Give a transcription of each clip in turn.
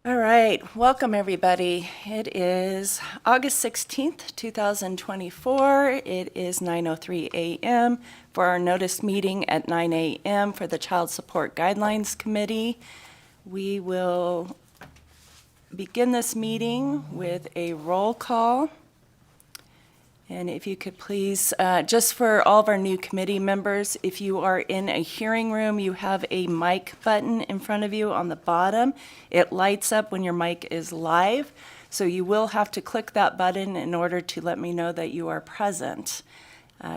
All right, welcome everybody. It is August 16th, 2024. It is 9:03 a.m. for our notice meeting at 9 a.m. for the Child Support Guidelines Committee. We will begin this meeting with a roll call. And if you could please, just for all of our new committee members, if you are in a hearing room, you have a mic button in front of you on the bottom. It lights up when your mic is live, so you will have to click that button in order to let me know that you are present.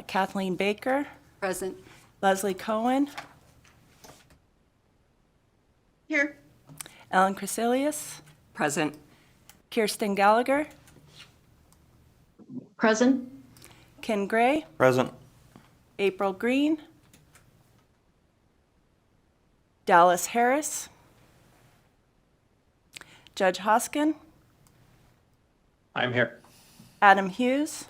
Kathleen Baker. Present. Leslie Cohen. Here. Ellen Crecilius. Present. Kirsten Gallagher. Present. Ken Gray. Present. April Green. Dallas Harris. Judge Hoskin. I'm here. Adam Hughes.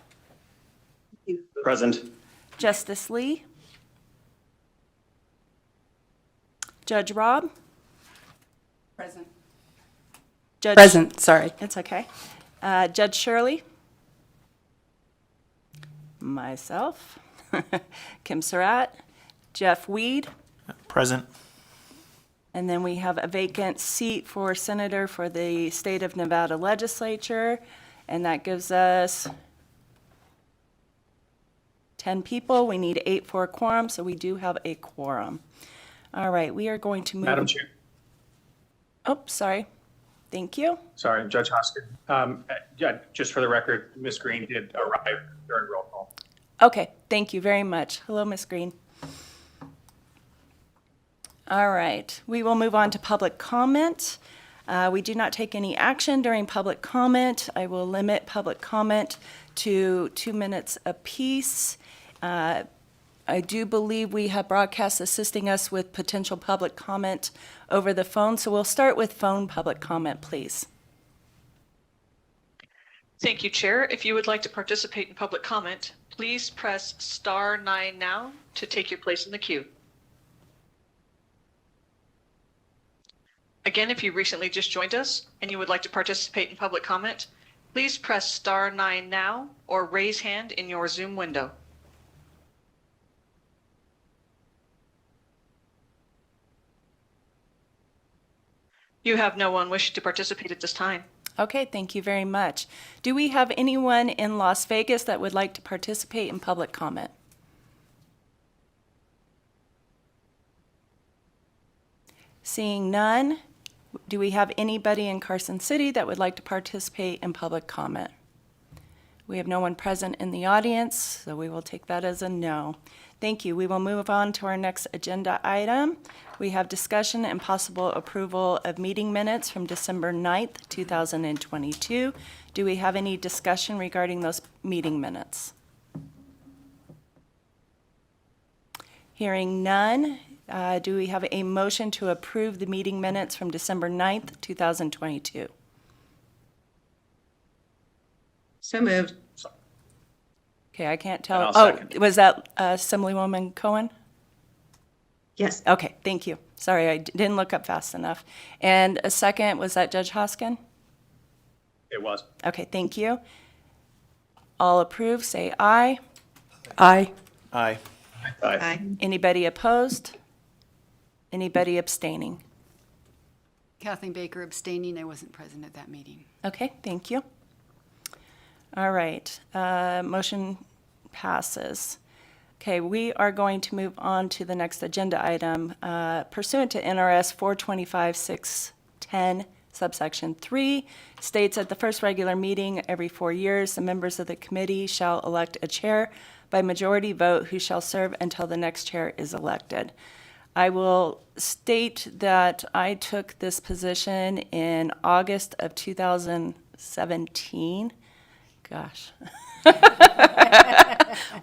Present. Justice Lee. Judge Robb. Present. Judge, Present, sorry. It's okay. Judge Shirley. Myself. Kim Surratt. Jeff Weed. Present. And then we have a vacant seat for senator for the state of Nevada Legislature, and that gives us 10 people. We need 8 for a quorum, so we do have a quorum. All right, we are going to move. Madam Chair. Oh, sorry. Thank you. Sorry, Judge Hoskin. Yeah, just for the record, Ms. Green did arrive during roll call. Okay, thank you very much. Hello, Ms. Green. All right, we will move on to public comment. We do not take any action during public comment. I will limit public comment to 2 minutes apiece. I do believe we have broadcasts assisting us with potential public comment over the phone, so we'll start with phone public comment, please. Thank you, Chair. If you would like to participate in public comment, please press *9 now to take your place in the queue. Again, if you recently just joined us and you would like to participate in public comment, please press *9 now or raise hand in your Zoom window. You have no one wishing to participate at this time. Okay, thank you very much. Do we have anyone in Las Vegas that would like to participate in public comment? Seeing none, do we have anybody in Carson City that would like to participate in public comment? We have no one present in the audience, so we will take that as a no. Thank you. We will move on to our next agenda item. We have discussion and possible approval of meeting minutes from December 9th, 2022. Do we have any discussion regarding those meeting minutes? Hearing none, do we have a motion to approve the meeting minutes from December 9th, 2022? So moved. Okay, I can't tell. I'll Oh, second. was that Assemblywoman Cohen? Yes. Okay, thank you. Sorry, I didn't look up fast enough. And a second, was that Judge Hoskin? It was. Okay, thank you. All approve, say aye. Aye. Aye. Aye. Anybody opposed? Anybody abstaining? Kathleen Baker abstaining. I wasn't present at that meeting. Okay, thank you. All right, motion passes. Okay, we are going to move on to the next agenda item. Pursuant to NRS 425-610, subsection 3, states at the first regular meeting every 4 years, the members of the committee shall elect a chair by majority vote who shall serve until the next chair is elected. I will state that I took this position in August of 2017. Gosh.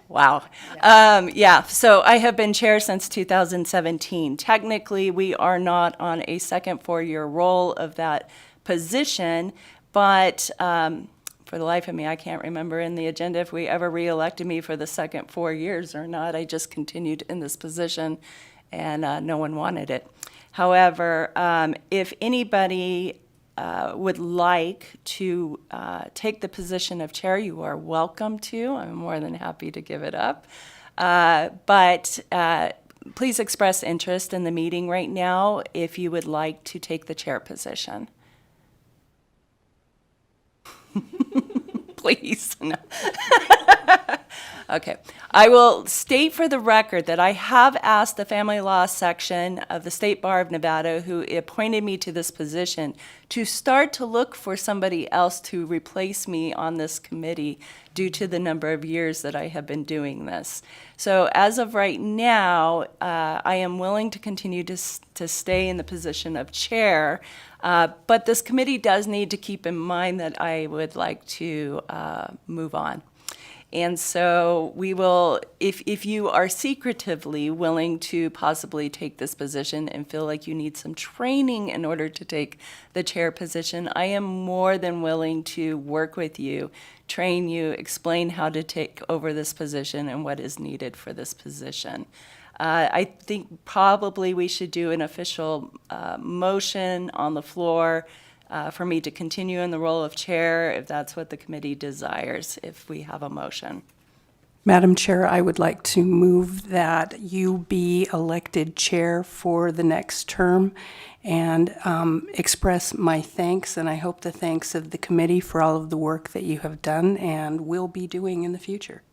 Wow. Yeah, so I have been chair since 2017. Technically, we are not on a second 4-year roll of that position, but for the life of me, I can't remember in the agenda if we ever reelected me for the second 4 years or not. I just continued in this position, and no one wanted it. However, if anybody would like to take the position of chair, you are welcome to. I'm more than happy to give it up. But please express interest in the meeting right now if you would like to take the chair position. Please. No. Okay. I will state for the record that I have asked the Family Law Section of the State Bar of Nevada, who appointed me to this position, to start to look for somebody else to replace me on this committee due to the number of years that I have been doing this. So as of right now, I am willing to continue to stay in the position of chair, but this committee does need to keep in mind that I would like to move on. And so we will, if you are secretively willing to possibly take this position and feel like you need some training in order to take the chair position, I am more than willing to work with you, train you, explain how to take over this position and what is needed for this position. I think probably we should do an official motion on the floor for me to continue in the role of chair, if that's what the committee desires, if we have a motion. Madam Chair, I would like to move that you be elected chair for the next term and express my thanks, and I hope the thanks of the committee for all of the work that you have done and will be doing in the future.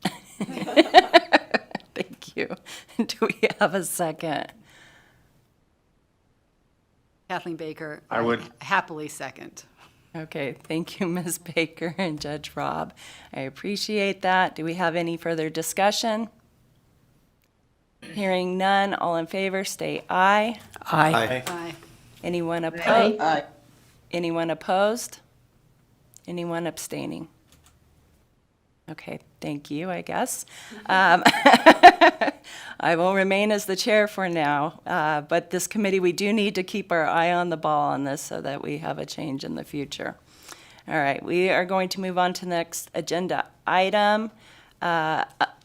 Thank you. Do we have a second? Kathleen Baker. I would- Happily second. Okay, thank you, Ms. Baker and Judge Robb. I appreciate that. Do we have any further discussion? Hearing none, all in favor, state aye. Aye. Aye. Anyone opposed? Anyone opposed? Anyone abstaining? Okay, thank you, I guess. I will remain as the chair for now, but this committee, we do need to keep our eye on the ball on this so that we have a change in the future. All right, we are going to move on to the next agenda item,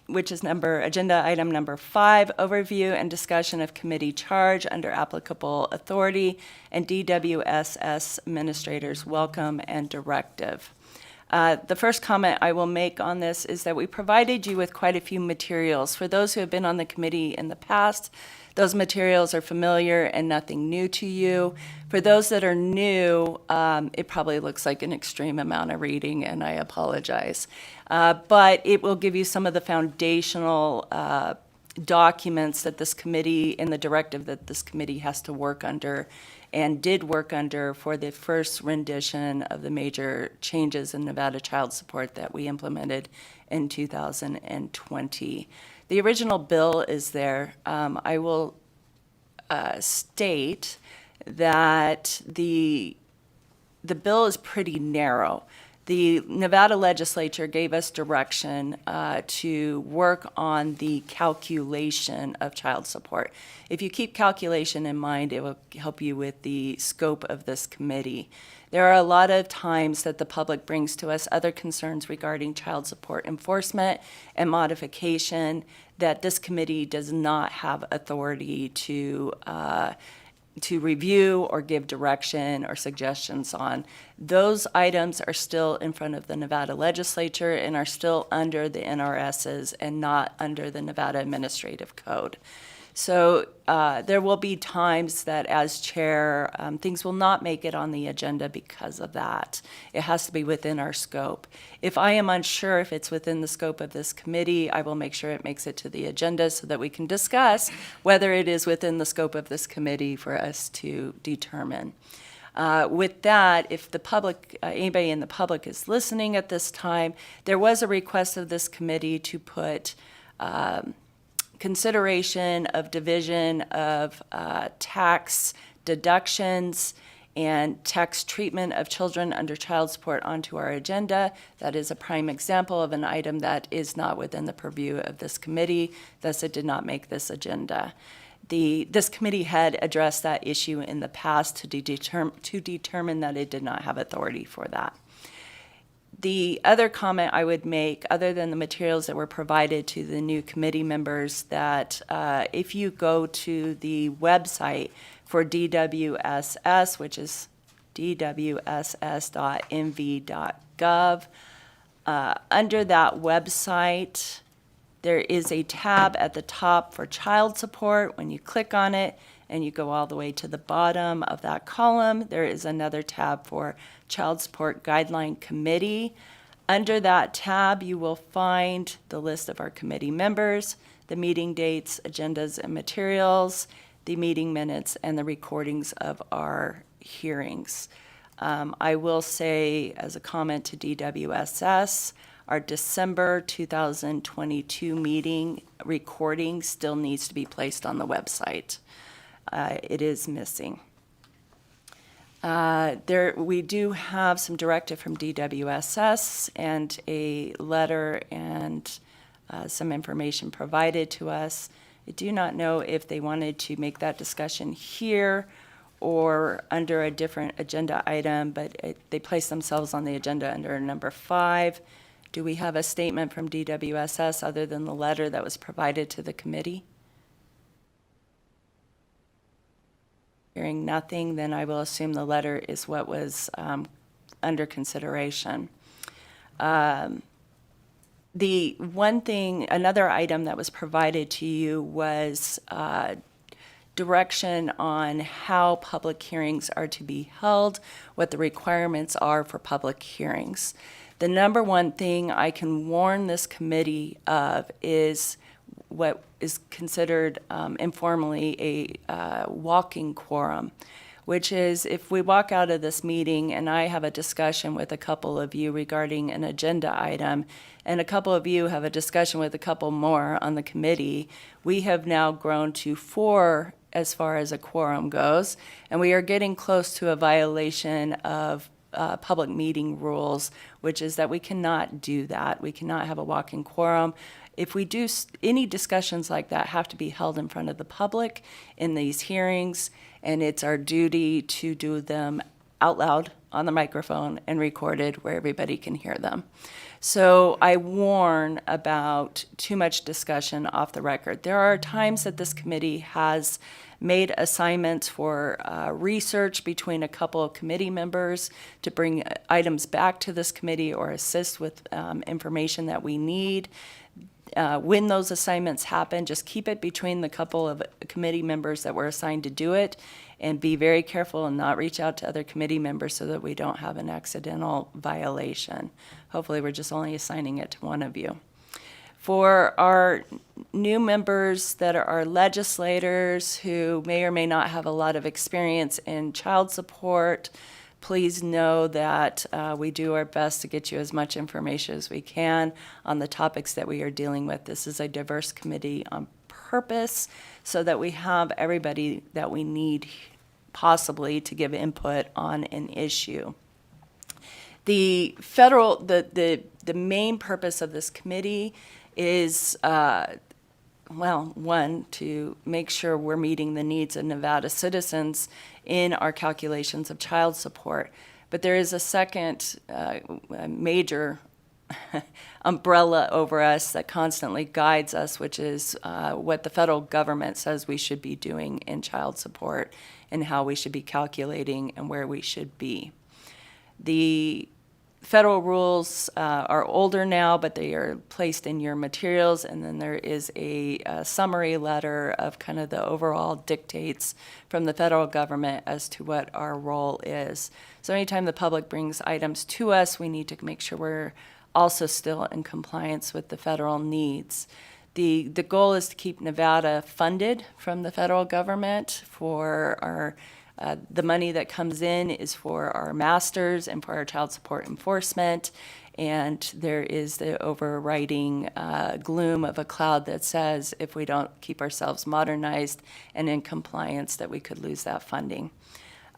which is agenda item number 5, overview and discussion of committee charge under applicable authority and DWSS administrators' welcome and directive. The first comment I will make on this is that we provided you with quite a few materials. For those who have been on the committee in the past, those materials are familiar and nothing new to you. For those that are new, it probably looks like an extreme amount of reading, and I apologize. But it will give you some of the foundational documents that this committee and the directive that this committee has to work under and did work under for the first rendition of the major changes in Nevada child support that we implemented in 2020. The original bill is there. I will state that the bill is pretty narrow. The Nevada Legislature gave us direction to work on the calculation of child support. If you keep calculation in mind, it will help you with the scope of this committee. There are a lot of times that the public brings to us other concerns regarding child support enforcement and modification that this committee does not have authority to review or give direction or suggestions on. Those items are still in front of the Nevada Legislature and are still under the NRSs and not under the Nevada Administrative Code. So there will be times that as chair, things will not make it on the agenda because of that. It has to be within our scope. If I am unsure if it's within the scope of this committee, I will make sure it makes it to the agenda so that we can discuss whether it is within the scope of this committee for us to determine. With that, if the public, anybody in the public is listening at this time, there was a request of this committee to put consideration of division of tax deductions and tax treatment of children under child support onto our agenda. That is a prime example of an item that is not within the purview of this committee, thus it did not make this agenda. This committee had addressed that issue in the past to determine that it did not have authority for that. The other comment I would make, other than the materials that were provided to the new committee members, that if you go to the website for DWSS, which is dwss.nv.gov. Under that website, there is a tab at the top for child support. When you click on it and you go all the way to the bottom of that column, there is another tab for Child Support Guideline Committee. Under that tab, you will find the list of our committee members, the meeting dates, agendas, and materials, the meeting minutes, and the recordings of our hearings. I will say, as a comment to DWSS, our December 2022 meeting recording still needs to be placed on the website. It is missing. We do have some directive from DWSS and a letter and some information provided to us. I do not know if they wanted to make that discussion here or under a different agenda item, but they placed themselves on the agenda under number 5. Do we have a statement from DWSS other than the letter that was provided to the committee? Hearing nothing, then I will assume the letter is what was under consideration. The one thing, another item that was provided to you was direction on how public hearings are to be held, what the requirements are for public hearings. The number one thing I can warn this committee of is what is considered informally a walking quorum, which is if we walk out of this meeting and I have a discussion with a couple of you regarding an agenda item, and a couple of you have a discussion with a couple more on the committee, we have now grown to 4 as far as a quorum goes, and we are getting close to a violation of public meeting rules, which is that we cannot do that. We cannot have a walking quorum. If we do, any discussions like that have to be held in front of the public in these hearings, and it's our duty to do them out loud on the microphone and recorded where everybody can hear them. So I warn about too much discussion off the record. There are times that this committee has made assignments for research between a couple of committee members to bring items back to this committee or assist with information that we need. When those assignments happen, just keep it between the couple of committee members that were assigned to do it, and be very careful and not reach out to other committee members so that we don't have an accidental violation. Hopefully, we're just only assigning it to one of you. For our new members that are our legislators who may or may not have a lot of experience in child support, please know that we do our best to get you as much information as we can on the topics that we are dealing with. This is a diverse committee on purpose so that we have everybody that we need possibly to give input on an issue. The main purpose of this committee is one, to make sure we're meeting the needs of Nevada citizens in our calculations of child support. But there is a second major umbrella over us that constantly guides us, which is what the federal government says we should be doing in child support and how we should be calculating and where we should be. The federal rules are older now, but they are placed in your materials, and then there is a summary letter of kind of the overall dictates from the federal government as to what our role is. So anytime the public brings items to us, we need to make sure we're also still in compliance with the federal needs. The goal is to keep Nevada funded from the federal government for our the money that comes in is for our masters and for our child support enforcement, and there is the overriding gloom of a cloud that says if we don't keep ourselves modernized and in compliance that we could lose that funding.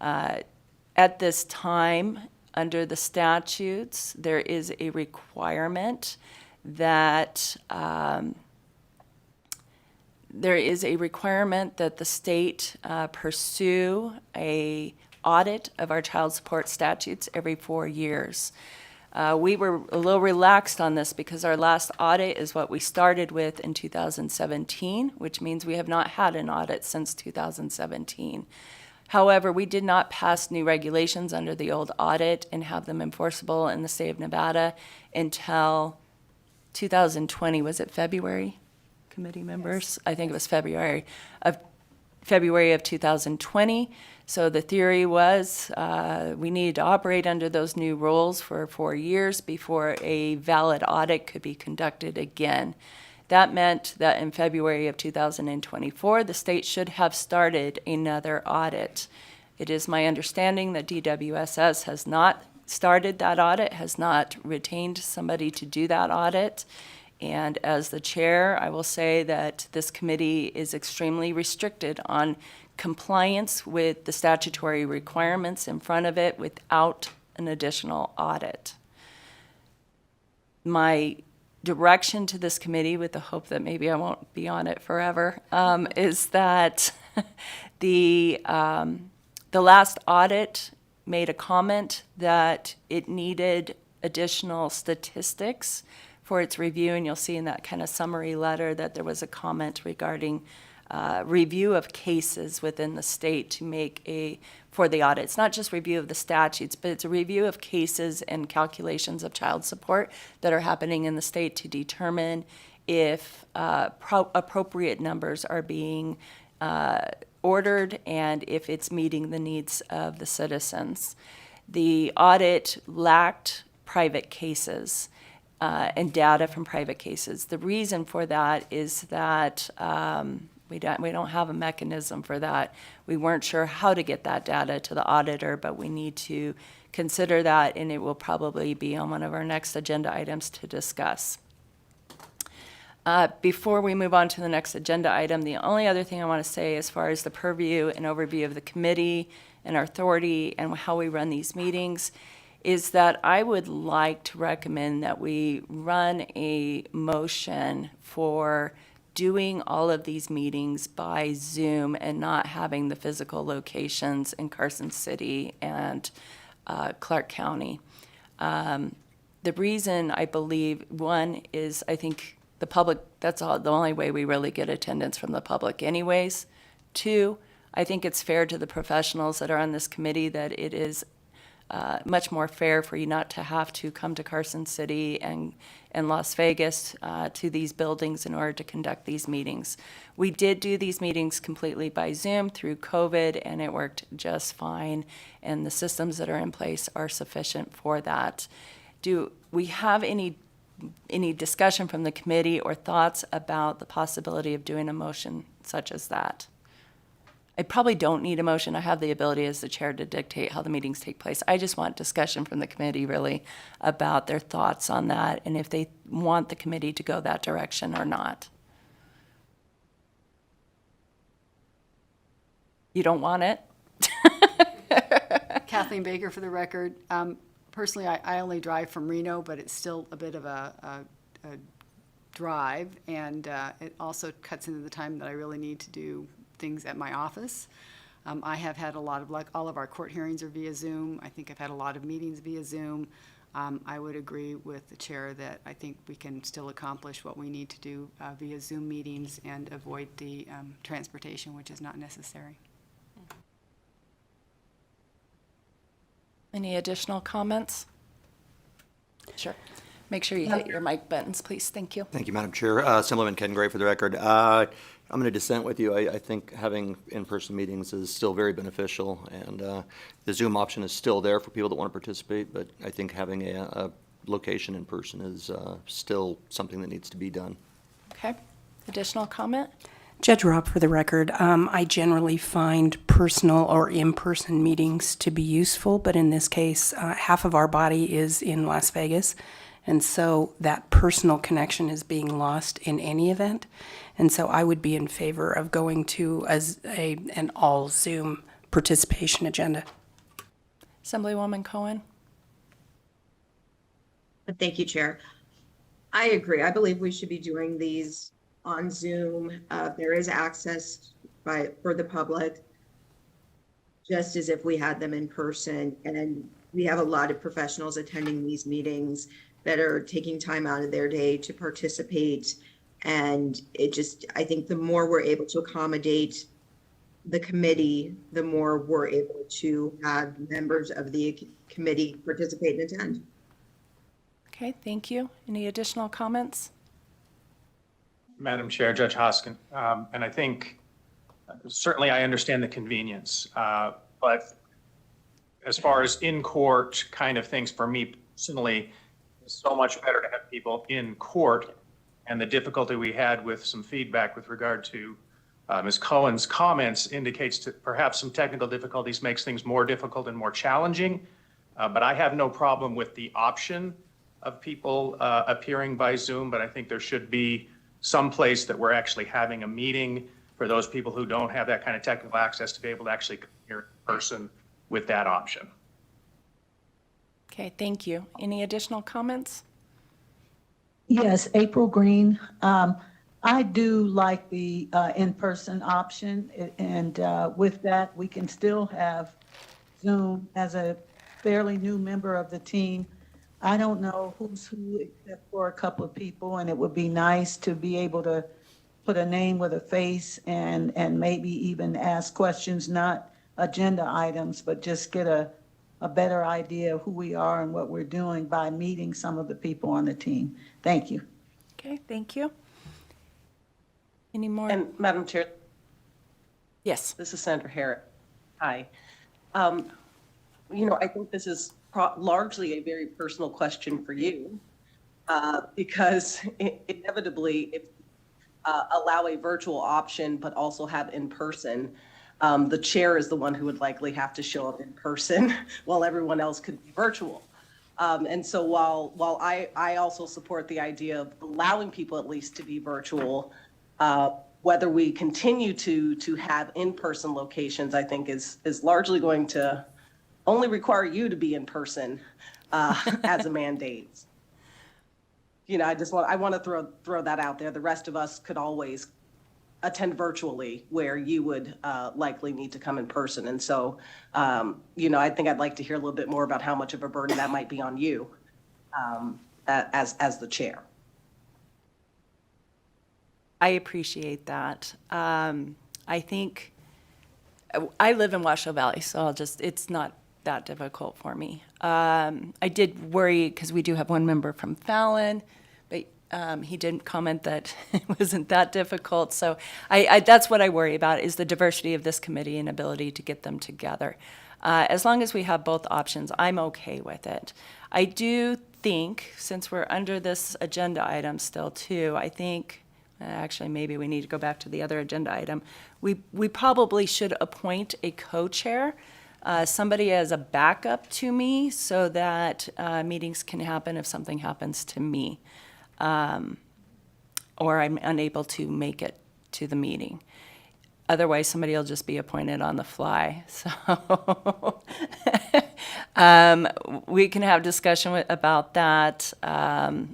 At this time, under the statutes, there is a requirement that the state pursue a audit of our child support statutes every 4 years. We were a little relaxed on this because our last audit is what we started with in 2017, which means we have not had an audit since 2017. However, we did not pass new regulations under the old audit and have them enforceable in the state of Nevada until 2020. Was it February? Committee members? I think it was February of 2020. So the theory was we needed to operate under those new rules for 4 years before a valid audit could be conducted again. That meant that in February of 2024, the state should have started another audit. It is my understanding that DWSS has not started that audit, has not retained somebody to do that audit. And as the chair, I will say that this committee is extremely restricted on compliance with the statutory requirements in front of it without an additional audit. My direction to this committee, with the hope that maybe I won't be on it forever, is that the last audit made a comment that it needed additional statistics for its review, and you'll see in that kind of summary letter that there was a comment regarding review of cases within the state to make for the audit. It's not just review of the statutes, but it's a review of cases and calculations of child support that are happening in the state to determine if appropriate numbers are being ordered and if it's meeting the needs of the citizens. The audit lacked private cases and data from private cases. The reason for that is that we don't have a mechanism for that. We weren't sure how to get that data to the auditor, but we need to consider that, and it will probably be on one of our next agenda items to discuss. Before we move on to the next agenda item, the only other thing I want to say as far as the purview and overview of the committee and our authority and how we run these meetings is that I would like to recommend that we run a motion for doing all of these meetings by Zoom and not having the physical locations in Carson City and Clark County. The reason I believe, one, is I think the public, that's the only way we really get attendance from the public anyways. Two, I think it's fair to the professionals that are on this committee that it is much more fair for you not to have to come to Carson City and Las Vegas to these buildings in order to conduct these meetings. We did do these meetings completely by Zoom through COVID, and it worked just fine, and the systems that are in place are sufficient for that. Do we have any discussion from the committee or thoughts about the possibility of doing a motion such as that? I probably don't need a motion. I have the ability as the chair to dictate how the meetings take place. I just want discussion from the committee really about their thoughts on that and if they want the committee to go that direction or not. You don't want it? Kathleen Baker for the record. Personally, I only drive from Reno, but it's still a bit of a drive, and it also cuts into the time that I really need to do things at my office. I have had a lot of luck. All of our court hearings are via Zoom. I think I've had a lot of meetings via Zoom. I would agree with the chair that I think we can still accomplish what we need to do via Zoom meetings and avoid the transportation, which is not necessary. Any additional comments? Sure. Make sure you hit your mic buttons, please. Thank you. Thank you, Madam Chair. Assemblyman Ken Gray for the record. I'm going to dissent with you. I think having in-person meetings is still very beneficial, and the Zoom option is still there for people that want to participate, but I think having a location in person is still something that needs to be done. Okay. Additional comment? Judge Robb, for the record, I generally find personal or in-person meetings to be useful, but in this case, half of our body is in Las Vegas, and so that personal connection is being lost in any event. And so I would be in favor of going to an all Zoom participation agenda. Assemblywoman Cohen? Thank you, Chair. I agree. I believe we should be doing these on Zoom. There is access for the public, just as if we had them in person. And we have a lot of professionals attending these meetings that are taking time out of their day to participate. And I think the more we're able to accommodate the committee, the more we're able to have members of the committee participate and attend. Okay, thank you. Any additional comments? Madam Chair, Judge Hoskin, and I think certainly I understand the convenience, but as far as in-court kind of things, for me personally, it's so much better to have people in court, and the difficulty we had with some feedback with regard to Ms. Cohen's comments indicates that perhaps some technical difficulties makes things more difficult and more challenging, but I have no problem with the option of people appearing by Zoom, but I think there should be some place that we're actually having a meeting for those people who don't have that kind of technical access to be able to actually come here in person with that option. Okay, thank you. Any additional comments? Yes, April Green. I do like the in-person option, and with that, we can still have Zoom as a fairly new member of the team. I don't know who's who except for a couple of people, and it would be nice to be able to put a name with a face and maybe even ask questions, not agenda items, but just get a better idea of who we are and what we're doing by meeting some of the people on the team. Thank you. Okay, thank you. Any more? And Madam Chair, Yes. this is Sandra Harris. Hi. I think this is largely a very personal question for you because inevitably, if allow a virtual option but also have in person, the chair is the one who would likely have to show up in person while everyone else could be virtual. And so while I also support the idea of allowing people at least to be virtual, whether we continue to have in-person locations, I think is largely going to only require you to be in person as a mandate. I want to throw that out there. The rest of us could always attend virtually where you would likely need to come in person. And so, I think I'd like to hear a little bit more about how much of a burden that might be on you as the chair. I appreciate that. I think I live in Washoe Valley, so it's not that difficult for me. I did worry because we do have one member from Fallon, but he didn't comment that it wasn't that difficult. So that's what I worry about is the diversity of this committee and ability to get them together. As long as we have both options, I'm okay with it. I do think, since we're under this agenda item still too, I think, actually maybe we need to go back to the other agenda item. We probably should appoint a co-chair, somebody as a backup to me so that meetings can happen if something happens to me or I'm unable to make it to the meeting. Otherwise, somebody will just be appointed on the fly. So we can have discussion about that,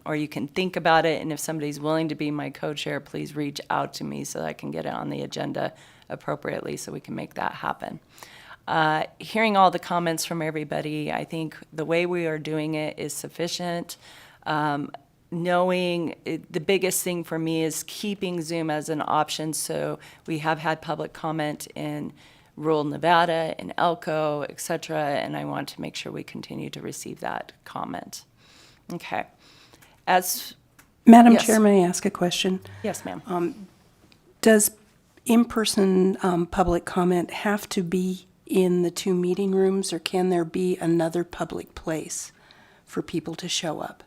or you can think about it. And if somebody's willing to be my co-chair, please reach out to me so that I can get it on the agenda appropriately so we can make that happen. Hearing all the comments from everybody, I think the way we are doing it is sufficient. The biggest thing for me is keeping Zoom as an option. So we have had public comment in rural Nevada, in Elko, et cetera, and I want to make sure we continue to receive that comment. Okay. Madam Yes. Chair, may I ask a question? Yes, ma'am. Does in-person public comment have to be in the two meeting rooms, or can there be another public place for people to show up?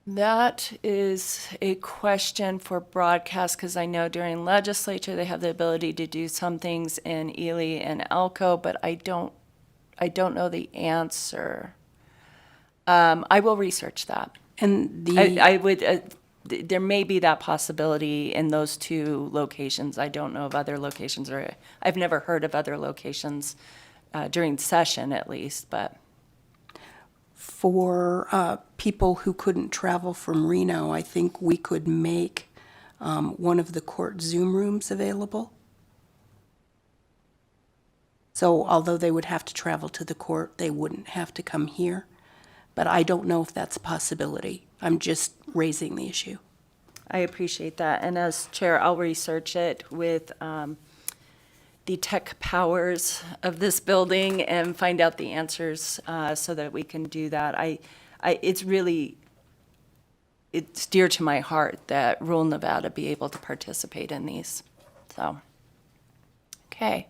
That is a question for broadcast, because I know during legislature they have the ability to do some things in Ely and Elko, but I don't know the answer. I will research that. And I would. There may be that possibility in those two locations. I don't know of other locations, or I've never heard of other locations during session, at least. But for people who couldn't travel from Reno, I think we could make one of the court Zoom rooms available. So although they would have to travel to the court, they wouldn't have to come here. But I don't know if that's a possibility. I'm just raising the issue. I appreciate that. And as chair, I'll research it with the tech powers of this building and find out the answers so that we can do that. It's dear to my heart that rural Nevada be able to participate in these. So, okay.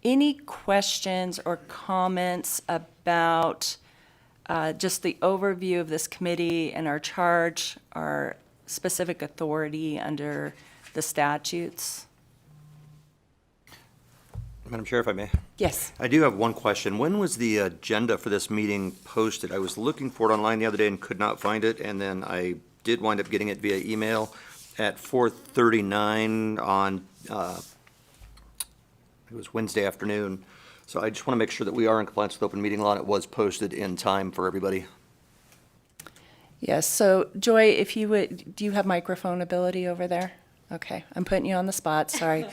Any questions or comments about just the overview of this committee and our charge, our specific authority under the statutes? Madam Chair, if I may. Yes. I do have one question. When was the agenda for this meeting posted? I was looking for it online the other day and could not find it, and then I did wind up getting it via email at 4:39 on, it was Wednesday afternoon. So I just want to make sure that we are in compliance with open meeting law, and it was posted in time for everybody. Yes, so Joy, if you would, do you have microphone ability over there? Okay, I'm putting you on the spot, sorry.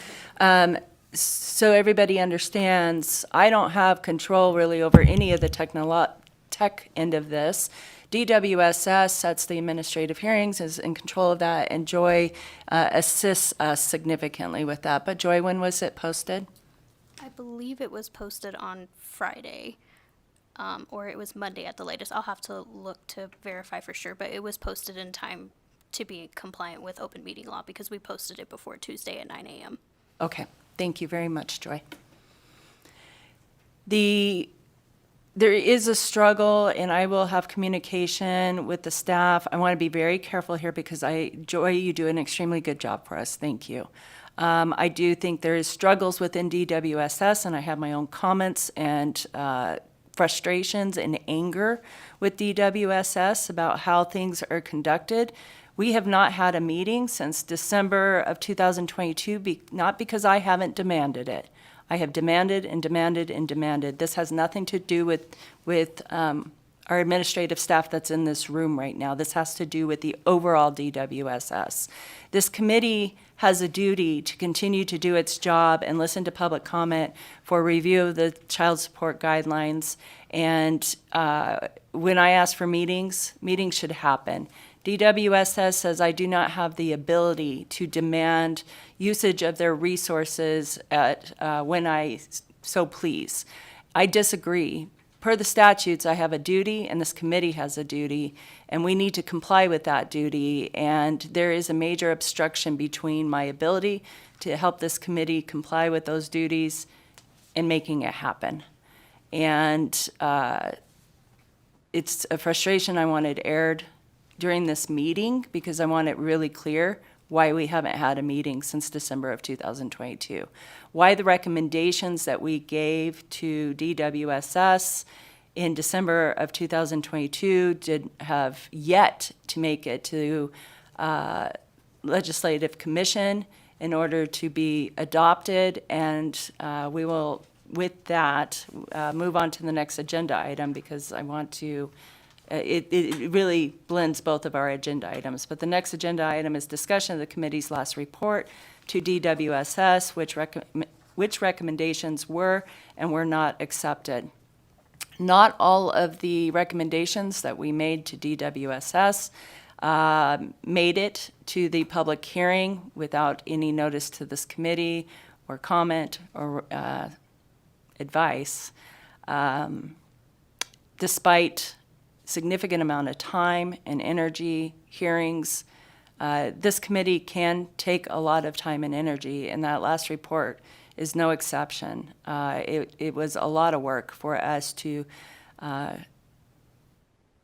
So everybody understands, I don't have control really over any of the tech end of this. DWSS sets the administrative hearings, is in control of that, and Joy assists us significantly with that. But Joy, when was it posted? I believe it was posted on Friday, or it was Monday at the latest. I'll have to look to verify for sure, but it was posted in time to be compliant with open meeting law because we posted it before Tuesday at 9 a.m. Okay, thank you very much, Joy. There is a struggle, and I will have communication with the staff. I want to be very careful here because Joy, you do an extremely good job for us. Thank you. I do think there is struggles within DWSS, and I have my own comments and frustrations and anger with DWSS about how things are conducted. We have not had a meeting since December of 2022, not because I haven't demanded it. I have demanded and demanded and demanded. This has nothing to do with our administrative staff that's in this room right now. This has to do with the overall DWSS. This committee has a duty to continue to do its job and listen to public comment for review of the child support guidelines. And when I ask for meetings should happen. DWSS says I do not have the ability to demand usage of their resources when I so please. I disagree. Per the statutes, I have a duty, and this committee has a duty, and we need to comply with that duty. And there is a major obstruction between my ability to help this committee comply with those duties and making it happen. And it's a frustration I wanted aired during this meeting because I want it really clear why we haven't had a meeting since December of 2022. Why the recommendations that we gave to DWSS in December of 2022 did have yet to make it to Legislative Commission in order to be adopted. And we will, with that, move on to the next agenda item because I want to it really blends both of our agenda items. But the next agenda item is discussion of the committee's last report to DWSS, which recommendations were and were not accepted. Not all of the recommendations that we made to DWSS made it to the public hearing without any notice to this committee or comment or advice, despite significant amount of time and energy, hearings. This committee can take a lot of time and energy, and that last report is no exception. It was a lot of work for us to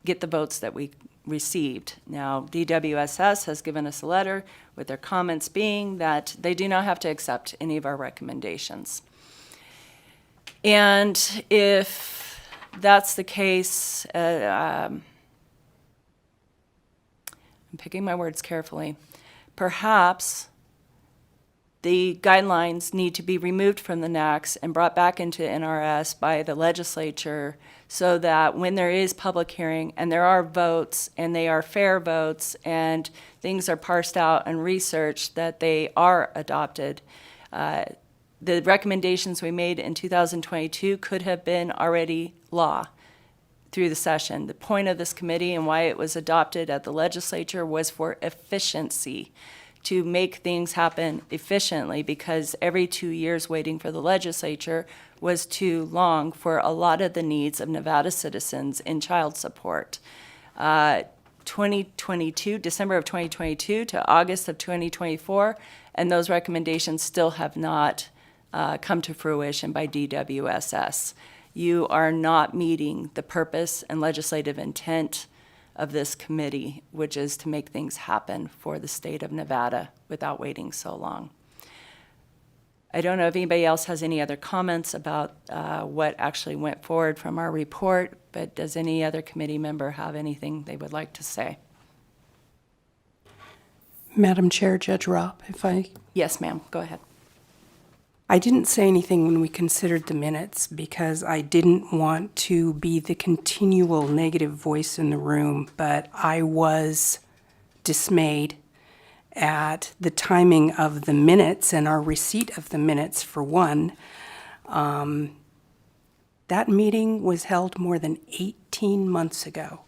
get the votes that we received. Now, DWSS has given us a letter with their comments being that they do not have to accept any of our recommendations. And if that's the case, I'm picking my words carefully, perhaps the guidelines need to be removed from the NACs and brought back into NRS by the legislature so that when there is public hearing and there are votes and they are fair votes and things are parsed out and researched, that they are adopted. The recommendations we made in 2022 could have been already law. through the session. The point of this committee and why it was adopted at the legislature was for efficiency, to make things happen efficiently, because every 2 years waiting for the legislature was too long for a lot of the needs of Nevada citizens in child support. 2022, December of 2022 to August of 2024, and those recommendations still have not come to fruition by DWSS. You are not meeting the purpose and legislative intent of this committee, which is to make things happen for the state of Nevada without waiting so long. I don't know if anybody else has any other comments about what actually went forward from our report, but does any other committee member have anything they would like to say? Madam Chair, Judge Ropp, if I Yes, ma'am, go ahead. I didn't say anything when we considered the minutes because I didn't want to be the continual negative voice in the room, but I was dismayed at the timing of the minutes and our receipt of the minutes, for one. That meeting was held more than 18 months ago,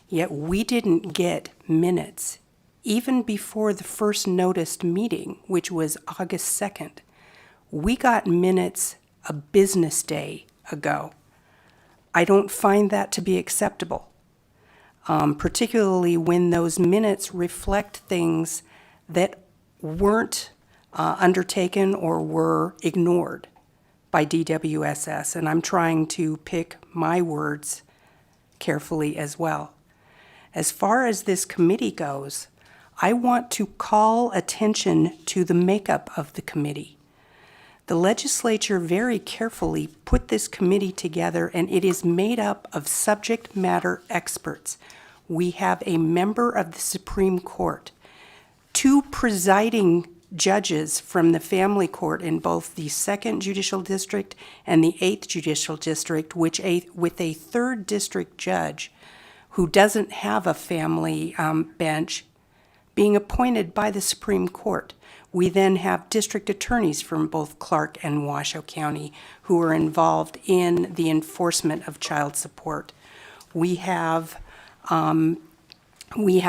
yet we didn't get minutes even before the first noticed meeting, which was August 2nd. We got minutes a business day ago. I don't find that to be acceptable, particularly when those minutes reflect things that weren't undertaken or were ignored by DWSS, and I'm trying to pick my words carefully as well. As far as this committee goes, I want to call attention to the makeup of the committee. The legislature very carefully put this committee together, and it is made up of subject matter experts. We have a member of the Supreme Court, 2 presiding judges from the family court in both the 2nd Judicial District and the 8th Judicial District, with a 3rd district judge who doesn't have a family bench being appointed by the Supreme Court. We then have district attorneys from both Clark and Washoe County who are involved in the enforcement of child support. We have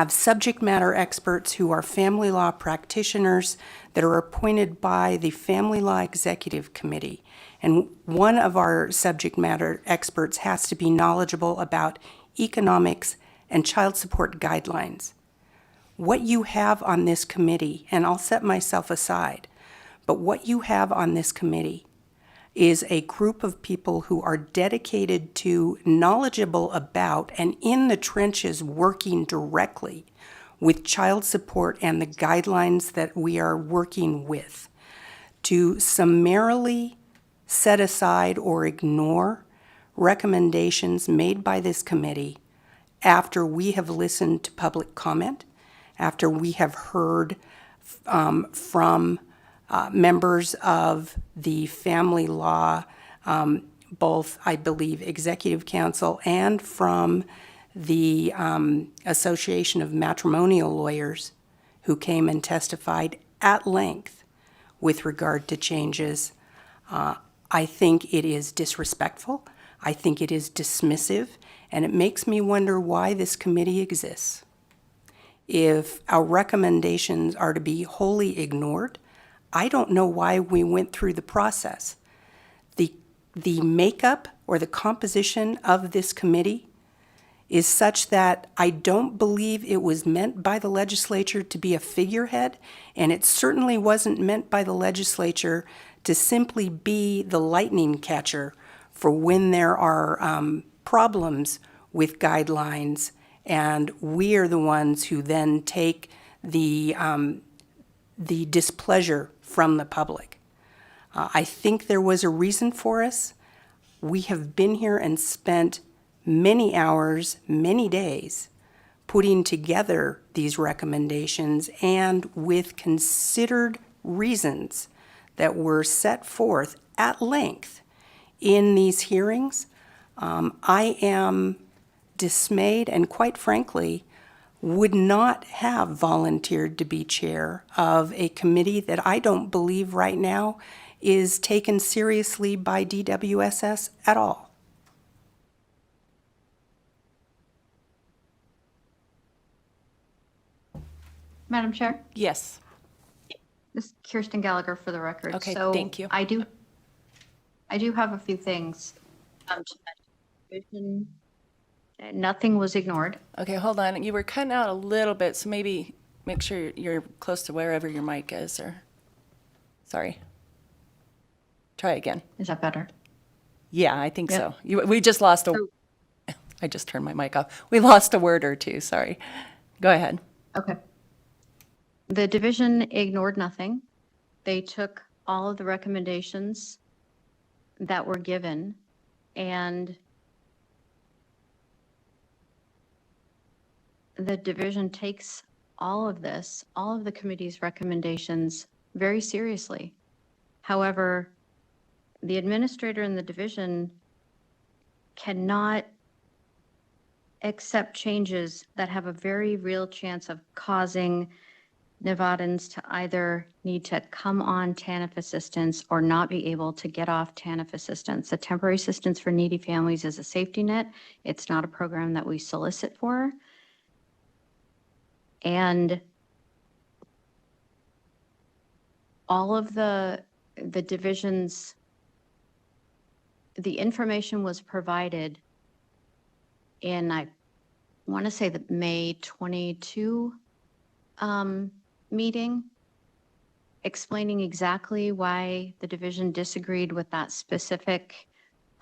subject matter experts who are family law practitioners that are appointed by the Family Law Executive Committee. And one of our subject matter experts has to be knowledgeable about economics and child support guidelines. What you have on this committee, and I'll set myself aside, but what you have on this committee is a group of people who are dedicated to, knowledgeable about, and in the trenches working directly with child support and the guidelines that we are working with, to summarily set aside or ignore recommendations made by this committee after we have listened to public comment, after we have heard from members of the family law, both, I believe, Executive Council and from the Association of Matrimonial Lawyers, who came and testified at length with regard to changes. I think it is disrespectful. I think it is dismissive, and it makes me wonder why this committee exists. If our recommendations are to be wholly ignored, I don't know why we went through the process. The makeup or the composition of this committee is such that I don't believe it was meant by the legislature to be a figurehead, and it certainly wasn't meant by the legislature to simply be the lightning catcher for when there are problems with guidelines, and we are the ones who then take the displeasure from the public. I think there was a reason for us. We have been here and spent many hours, many days, putting together these recommendations, and with considered reasons that were set forth at length in these hearings. I am dismayed and, quite frankly, would not have volunteered to be chair of a committee that I don't believe right now is taken seriously by DWSS at all. Madam Chair, Yes. this is Kirsten Gallagher for the record. Okay, So thank you. I do have a few things. To mention. Nothing was ignored. Okay, hold on. You were cutting out a little bit, so maybe make sure you're close to wherever your mic is, or, sorry. Try again. Is that better? Yeah, I think Yep. so. We just lost I just turned my mic off. We lost a word or two, sorry. Go ahead. Okay. The division ignored nothing. They took all of the recommendations that were given, and the division takes all of this, all of the committee's recommendations very seriously. However, the administrator in the division cannot accept changes that have a very real chance of causing Nevadans to either need to come on TANF assistance or not be able to get off TANF assistance. The temporary assistance for needy families is a safety net. It's not a program that we solicit for. And all of the divisions, the information was provided in, I want to say the May 22 meeting, explaining exactly why the division disagreed with that specific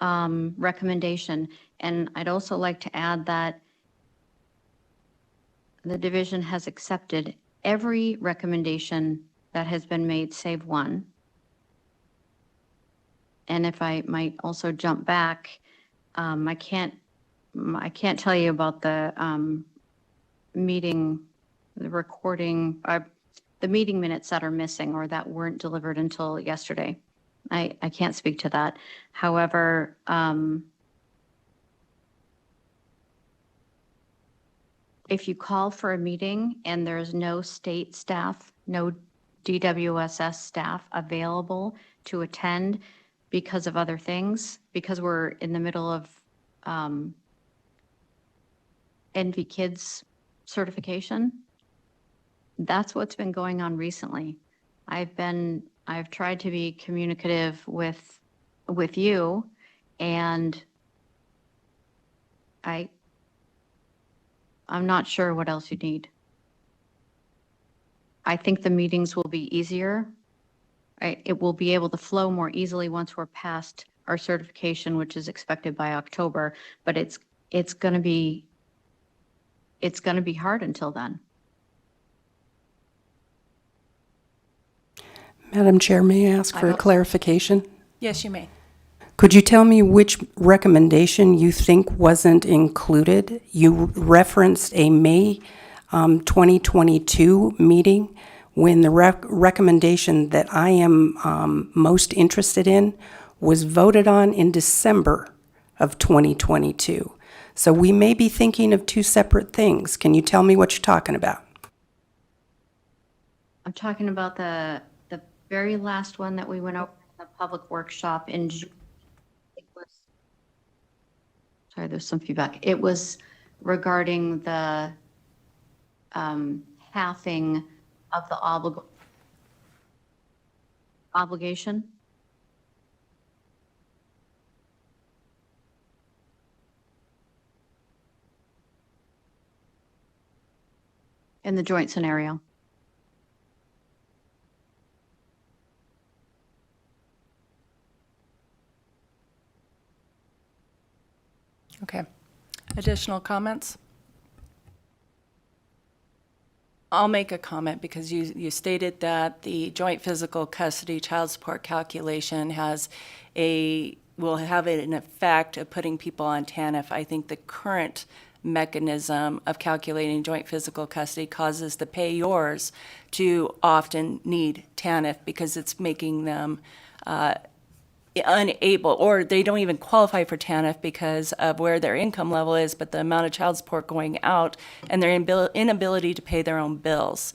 recommendation. And I'd also like to add that the division has accepted every recommendation that has been made, save one. And if I might also jump back, I can't tell you about the meeting, the recording, the meeting minutes that are missing or that weren't delivered until yesterday. I can't speak to that. However, if you call for a meeting and there's no state staff, no DWSS staff available to attend because of other things, because we're in the middle of NV Kids certification, that's what's been going on recently. I've tried to be communicative with you, and I'm not sure what else you need. I think the meetings will be easier. It will be able to flow more easily once we're past our certification, which is expected by October, but it's going to be hard until then. Madam Chair, may I ask for a clarification? Yes, you may. Could you tell me which recommendation you think wasn't included? You referenced a May 2022 meeting when the recommendation that I am most interested in was voted on in December of 2022. So we may be thinking of two separate things. Can you tell me what you're talking about? I'm talking about the very last one that we went over in the public workshop in June. Sorry, there's some feedback. It was regarding the halving of the obligation. In the joint scenario. Okay. Additional comments? I'll make a comment because you stated that the joint physical custody child support calculation will have an effect of putting people on TANF. I think the current mechanism of calculating joint physical custody causes the payors to often need TANF because it's making them unable, or they don't even qualify for TANF because of where their income level is, but the amount of child support going out and their inability to pay their own bills.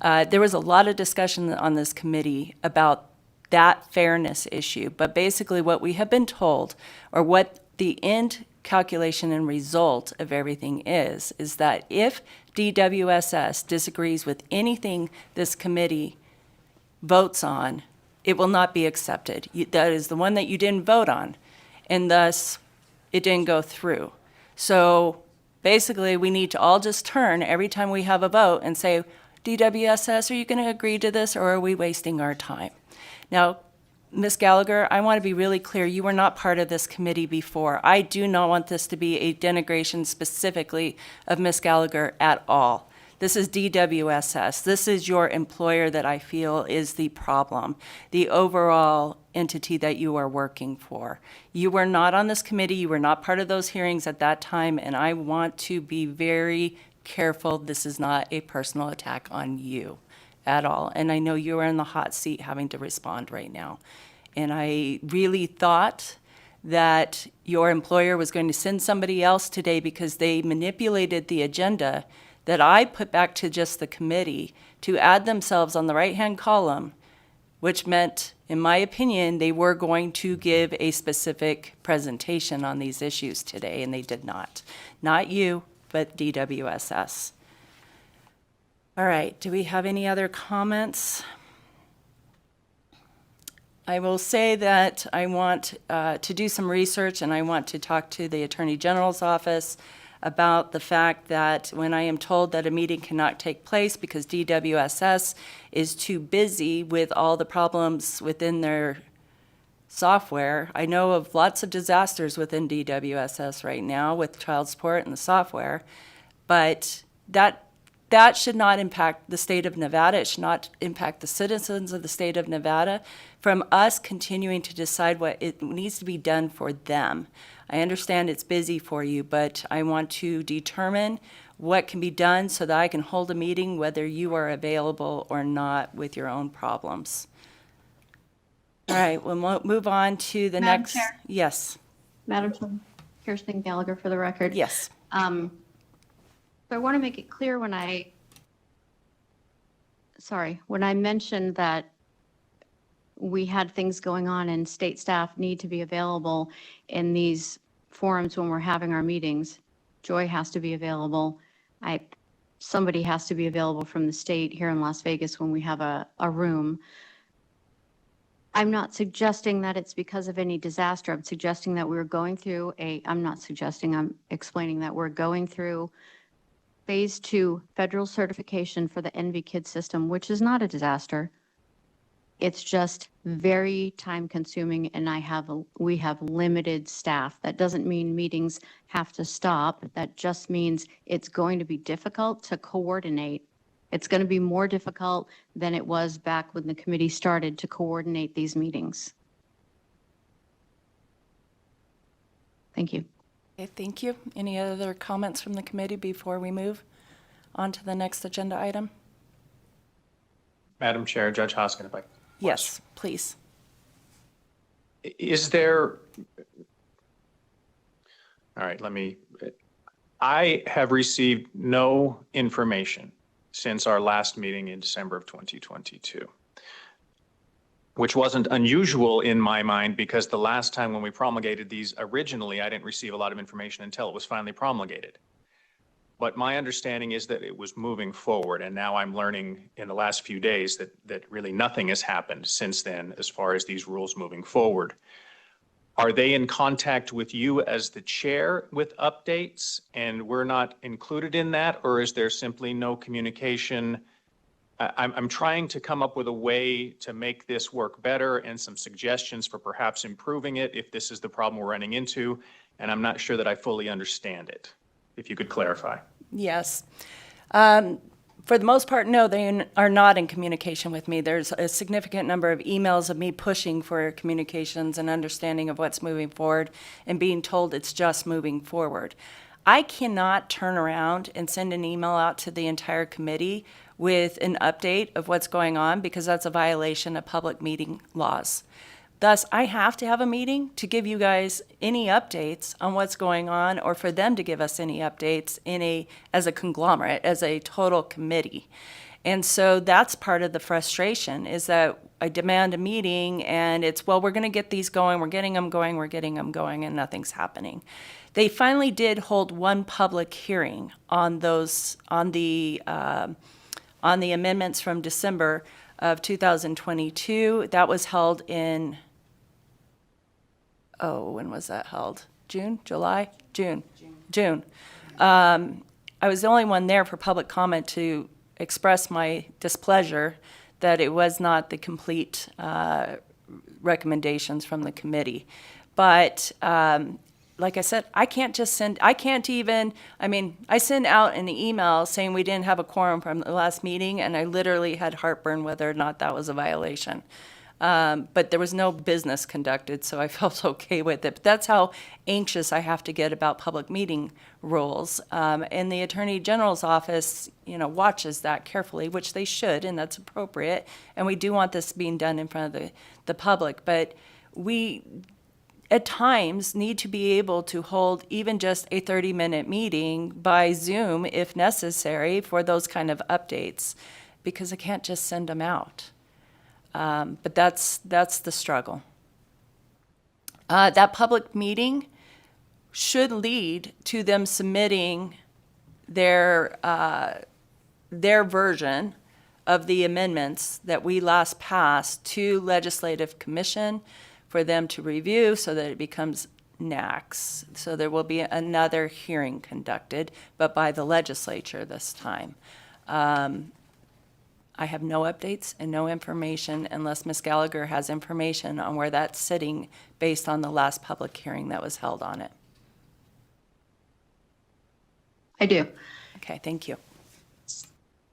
There was a lot of discussion on this committee about that fairness issue, but basically what we have been told, or what the end calculation and result of everything is that if DWSS disagrees with anything this committee votes on, it will not be accepted. That is the one that you didn't vote on, and thus it didn't go through. So basically, we need to all just turn every time we have a vote and say, DWSS, are you going to agree to this, or are we wasting our time? Now, Ms. Gallagher, I want to be really clear. You were not part of this committee before. I do not want this to be a denigration specifically of Ms. Gallagher at all. This is DWSS. This is your employer that I feel is the problem, the overall entity that you are working for. You were not on this committee. You were not part of those hearings at that time, and I want to be very careful. This is not a personal attack on you at all. And I know you are in the hot seat having to respond right now. And I really thought that your employer was going to send somebody else today because they manipulated the agenda that I put back to just the committee to add themselves on the right-hand column, which meant, in my opinion, they were going to give a specific presentation on these issues today, and they did not. Not you, but DWSS. All right, do we have any other comments? I will say that I want to do some research, and I want to talk to the Attorney General's office about the fact that when I am told that a meeting cannot take place because DWSS is too busy with all the problems within their software. I know of lots of disasters within DWSS right now with child support and the software, but that should not impact the state of Nevada. It should not impact the citizens of the state of Nevada from us continuing to decide what it needs to be done for them. I understand it's busy for you, but I want to determine what can be done so that I can hold a meeting whether you are available or not with your own problems. All right, we'll move on to the Madam next. Chair? Yes. Madam Chair, Kirsten Gallagher for the record. Yes. So I want to make it clear when I mentioned that we had things going on and state staff need to be available in these forums when we're having our meetings. Joy has to be available. Somebody has to be available from the state here in Las Vegas when we have a room. I'm not suggesting that it's because of any disaster. I'm suggesting that we're going through I'm explaining that we're going through phase 2 federal certification for the NV Kid system, which is not a disaster. It's just very time consuming, and we have limited staff. That doesn't mean meetings have to stop. That just means it's going to be difficult to coordinate. It's going to be more difficult than it was back when the committee started to coordinate these meetings. Thank you. Okay, thank you. Any other comments from the committee before we move on to the next agenda item? Madam Chair, Judge Hoskin, if I. Yes, please. Is there, all right, I have received no information since our last meeting in December of 2022, which wasn't unusual in my mind because the last time when we promulgated these originally, I didn't receive a lot of information until it was finally promulgated. But my understanding is that it was moving forward, and now I'm learning in the last few days that really nothing has happened since then as far as these rules moving forward. Are they in contact with you as the chair with updates, and we're not included in that, or is there simply no communication? I'm trying to come up with a way to make this work better and some suggestions for perhaps improving it if this is the problem we're running into, and I'm not sure that I fully understand it. If you could clarify. Yes. For the most part, no, they are not in communication with me. There's a significant number of emails of me pushing for communications and understanding of what's moving forward and being told it's just moving forward. I cannot turn around and send an email out to the entire committee with an update of what's going on because that's a violation of public meeting laws. Thus, I have to have a meeting to give you guys any updates on what's going on or for them to give us any updates as a conglomerate, as a total committee. And so that's part of the frustration, is that I demand a meeting and it's, well, we're going to get these going, we're getting them going, and nothing's happening. They finally did hold one public hearing on those, on the amendments from December of 2022. That was held in, when was that held? June, July? June. I was the only one there for public comment to express my displeasure that it was not the complete recommendations from the committee. But like I said, I can't send out an email saying we didn't have a quorum from the last meeting, and I literally had heartburn whether or not that was a violation. But there was no business conducted, so I felt okay with it. But that's how anxious I have to get about public meeting rules. And the Attorney General's office, watches that carefully, which they should, and that's appropriate. And we do want this being done in front of the public. But we, at times, need to be able to hold even just a 30-minute meeting by Zoom, if necessary, for those kind of updates, because I can't just send them out. But that's the struggle. That public meeting should lead to them submitting their version of the amendments that we last passed to Legislative Commission for them to review so that it becomes NACS. So there will be another hearing conducted, but by the legislature this time. I have no updates and no information unless Ms. Gallagher has information on where that's sitting based on the last public hearing that was held on it. I do. Okay, thank you.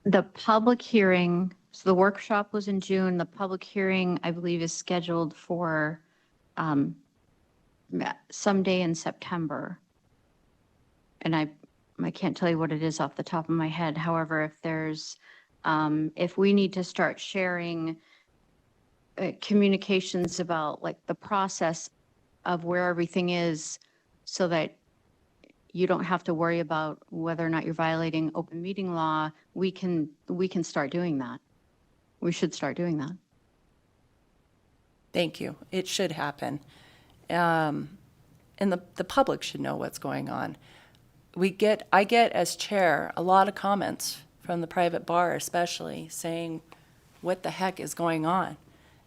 The public hearing, so the workshop was in June. The public hearing, I believe, is scheduled for someday in September. And I can't tell you what it is off the top of my head. However, if we need to start sharing communications about like the process of where everything is so that you don't have to worry about whether or not you're violating open meeting law, we can start doing that. We should start doing that. Thank you. It should happen. And the public should know what's going on. I get as chair a lot of comments from the private bar especially saying, what the heck is going on?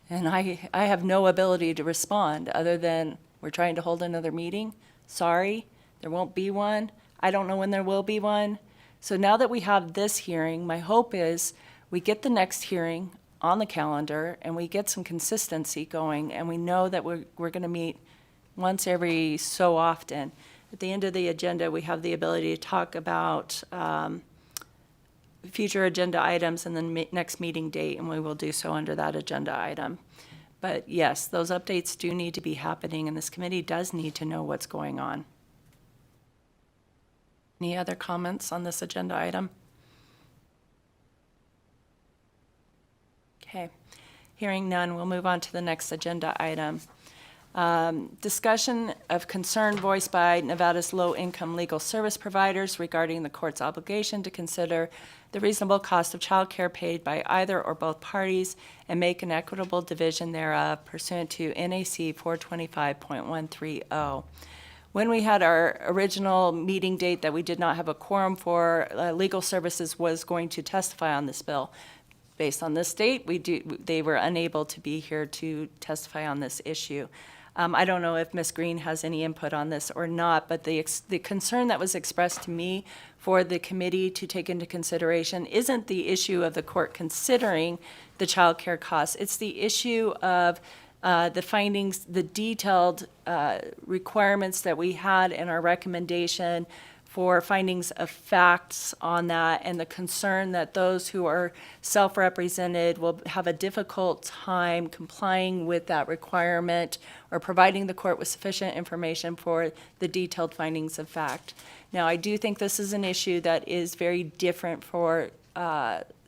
And I have no ability to respond other than we're trying to hold another meeting. Sorry, there won't be one. I don't know when there will be one. So now that we have this hearing, my hope is we get the next hearing on the calendar and we get some consistency going and we know that we're going to meet once every so often. At the end of the agenda, we have the ability to talk about future agenda items and then next meeting date, and we will do so under that agenda item. But yes, those updates do need to be happening, and this committee does need to know what's going on. Any other comments on this agenda item? Okay, hearing none, we'll move on to the next agenda item. Discussion of concern voiced by Nevada's low-income legal service providers regarding the court's obligation to consider the reasonable cost of childcare paid by either or both parties and make an equitable division thereof pursuant to NAC 425.130. When we had our original meeting date that we did not have a quorum for, legal services was going to testify on this bill. Based on this date, they were unable to be here to testify on this issue. I don't know if Ms. Green has any input on this or not, but the concern that was expressed to me for the committee to take into consideration isn't the issue of the court considering the child care costs. It's the issue of the findings, the detailed requirements that we had in our recommendation for findings of facts on that, and the concern that those who are self-represented will have a difficult time complying with that requirement or providing the court with sufficient information for the detailed findings of fact. Now, I do think this is an issue that is very different for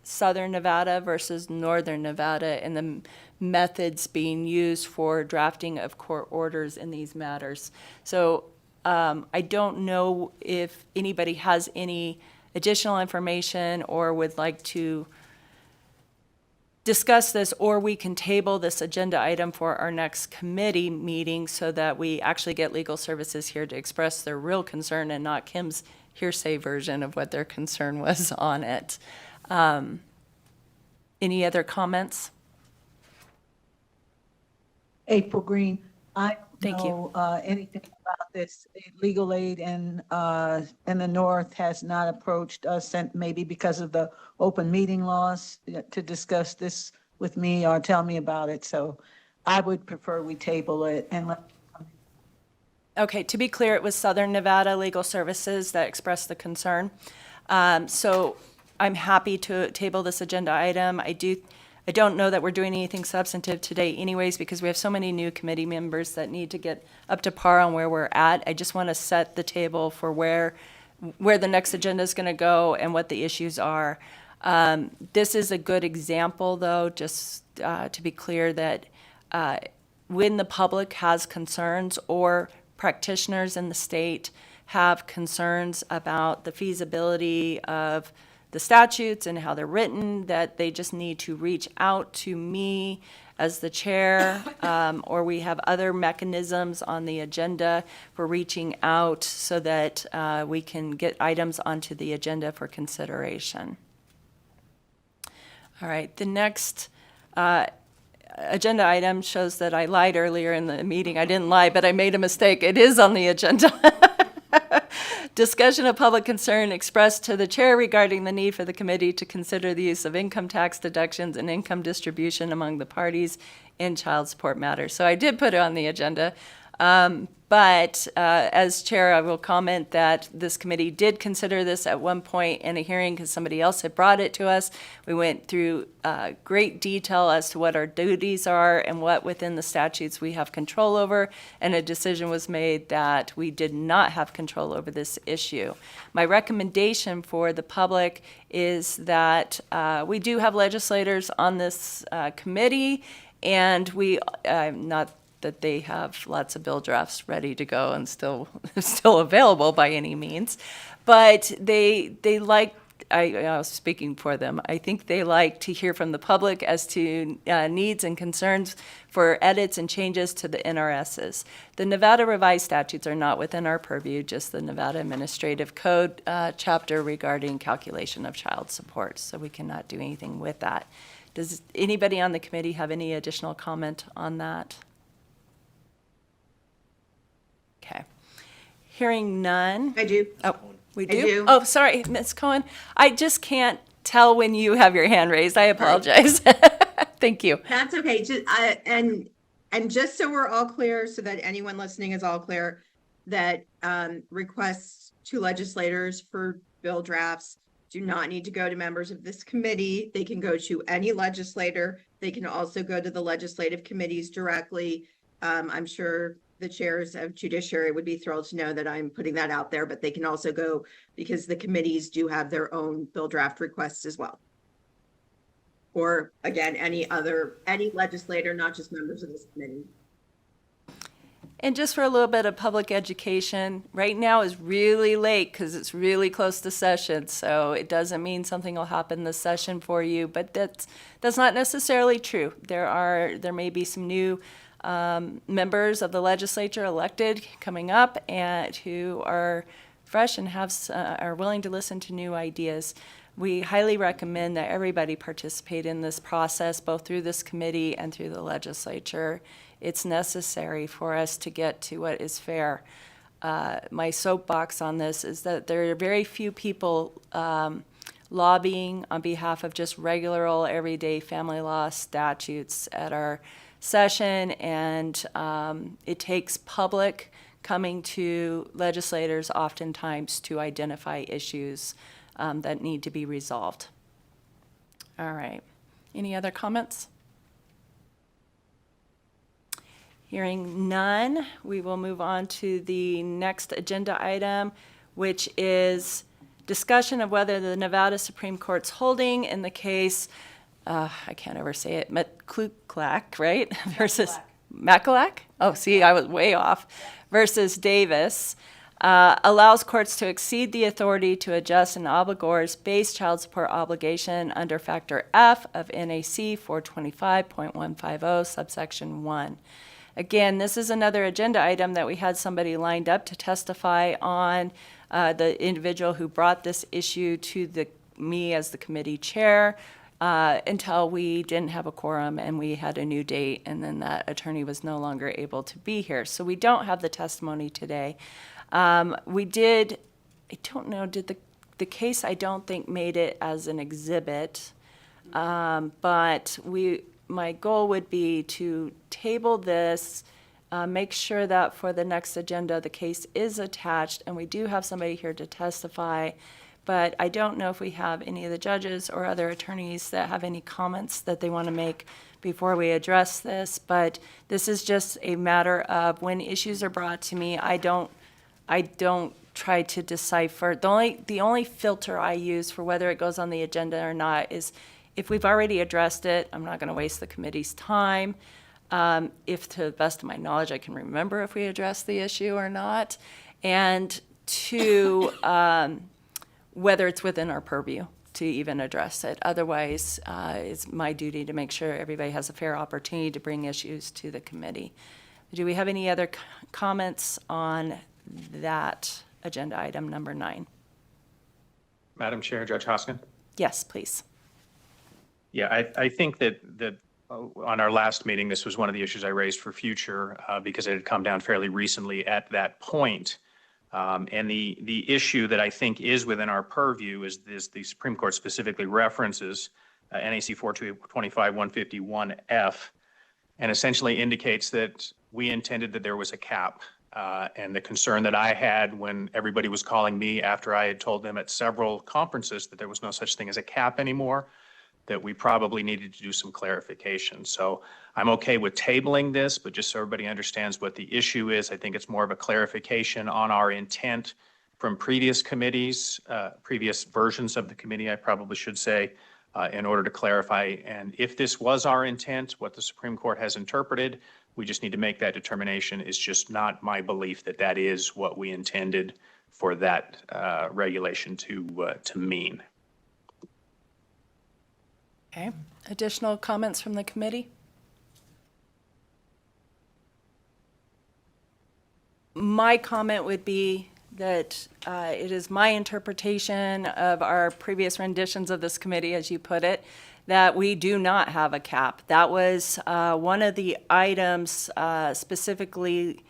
Southern Nevada versus Northern Nevada and the methods being used for drafting of court orders in these matters. So I don't know if anybody has any additional information or would like to discuss this, or we can table this agenda item for our next committee meeting so that we actually get legal services here to express their real concern and not Kim's hearsay version of what their concern was on it. Any other comments? April Green, I Thank don't know anything about this. Legal aid in the North has not approached us, and maybe because of the open meeting laws, to discuss this with me or tell me about it. So I would prefer we table it and let. Okay, to be clear, it was Southern Nevada Legal Services that expressed the concern. So I'm happy to table this agenda item. I don't know that we're doing anything substantive today anyways, because we have so many new committee members that need to get up to par on where we're at. I just want to set the table for where the next agenda is going to go and what the issues are. This is a good example, though, just to be clear, that when the public has concerns or practitioners in the state have concerns about the feasibility of the statutes and how they're written, that they just need to reach out to me as the chair, or we have other mechanisms on the agenda for reaching out so that we can get items onto the agenda for consideration. All right, the next agenda item shows that I lied earlier in the meeting. I didn't lie, but I made a mistake. It is on the agenda. Discussion of public concern expressed to the chair regarding the need for the committee to consider the use of income tax deductions and income distribution among the parties in child support matters. So I did put it on the agenda. But as chair, I will comment that this committee did consider this at one point in a hearing because somebody else had brought it to us. We went through great detail as to what our duties are and what within the statutes we have control over, and a decision was made that we did not have control over this issue. My recommendation for the public is that we do have legislators on this committee, and we, not that they have lots of bill drafts ready to go and still available by any means, but they like, I was speaking for them, I think they like to hear from the public as to needs and concerns for edits and changes to the NRSs. The Nevada revised statutes are not within our purview, just the Nevada Administrative Code chapter regarding calculation of child support, so we cannot do anything with that. Does anybody on the committee have any additional comment on that? Okay. Hearing none. I do. Oh, we do? I do. Oh, sorry, Ms. Cohen. I just can't tell when you have your hand raised. I apologize. Thank you. That's okay. And just so we're all clear, so that anyone listening is all clear, that requests to legislators for bill drafts do not need to go to members of this committee. They can go to any legislator. They can also go to the legislative committees directly. I'm sure the chairs of judiciary would be thrilled to know that I'm putting that out there, but they can also go because the committees do have their own bill draft requests as well. Or again, any legislator, not just members of this committee. And just for a little bit of public education, right now is really late because it's really close to session. So it doesn't mean something will happen this session for you, but that's not necessarily true. There may be some new members of the legislature elected coming up and who are fresh and are willing to listen to new ideas. We highly recommend that everybody participate in this process, both through this committee and through the legislature. It's necessary for us to get to what is fair. My soapbox on this is that there are very few people lobbying on behalf of just regular old everyday family law statutes at our session, and it takes public coming to legislators oftentimes to identify issues that need to be resolved. All right. Any other comments? Hearing none, we will move on to the next agenda item, which is discussion of whether the Nevada Supreme Court's holding in the case, I can't ever say it, McClellan, right? Versus McClellan? Oh, see, I was way off. Versus Davis allows courts to exceed the authority to adjust an obligor's base child support obligation under Factor F of NAC 425.150, subsection 1. Again, this is another agenda item that we had somebody lined up to testify on, the individual who brought this issue to me as the committee chair, until we didn't have a quorum and we had a new date, and then that attorney was no longer able to be here. So we don't have the testimony today. We did, I don't know, did the case, I don't think, made it as an exhibit. But my goal would be to table this, make sure that for the next agenda, the case is attached, and we do have somebody here to testify. But I don't know if we have any of the judges or other attorneys that have any comments that they want to make before we address this. But this is just a matter of when issues are brought to me, I don't try to decipher. The only filter I use for whether it goes on the agenda or not is if we've already addressed it, I'm not going to waste the committee's time. If to the best of my knowledge, I can remember if we addressed the issue or not. And two, whether it's within our purview to even address it. Otherwise, it's my duty to make sure everybody has a fair opportunity to bring issues to the committee. Do we have any other comments on that agenda item number 9? Madam Chair, Judge Hoskin? Yes, please. Yeah, I think that on our last meeting, this was one of the issues I raised for future because it had come down fairly recently at that point. And the issue that I think is within our purview is the Supreme Court specifically references NAC 425-151F and essentially indicates that we intended that there was a cap. And the concern that I had when everybody was calling me after I had told them at several conferences that there was no such thing as a cap anymore, that we probably needed to do some clarification. So I'm okay with tabling this, but just so everybody understands what the issue is, I think it's more of a clarification on our intent from previous committees, previous versions of the committee, I probably should say, in order to clarify. And if this was our intent, what the Supreme Court has interpreted, we just need to make that determination. It's just not my belief that that is what we intended for that regulation to mean. Okay. Additional comments from the committee? My comment would be that it is my interpretation of our previous renditions of this committee, as you put it, that we do not have a cap. That was one of the items specifically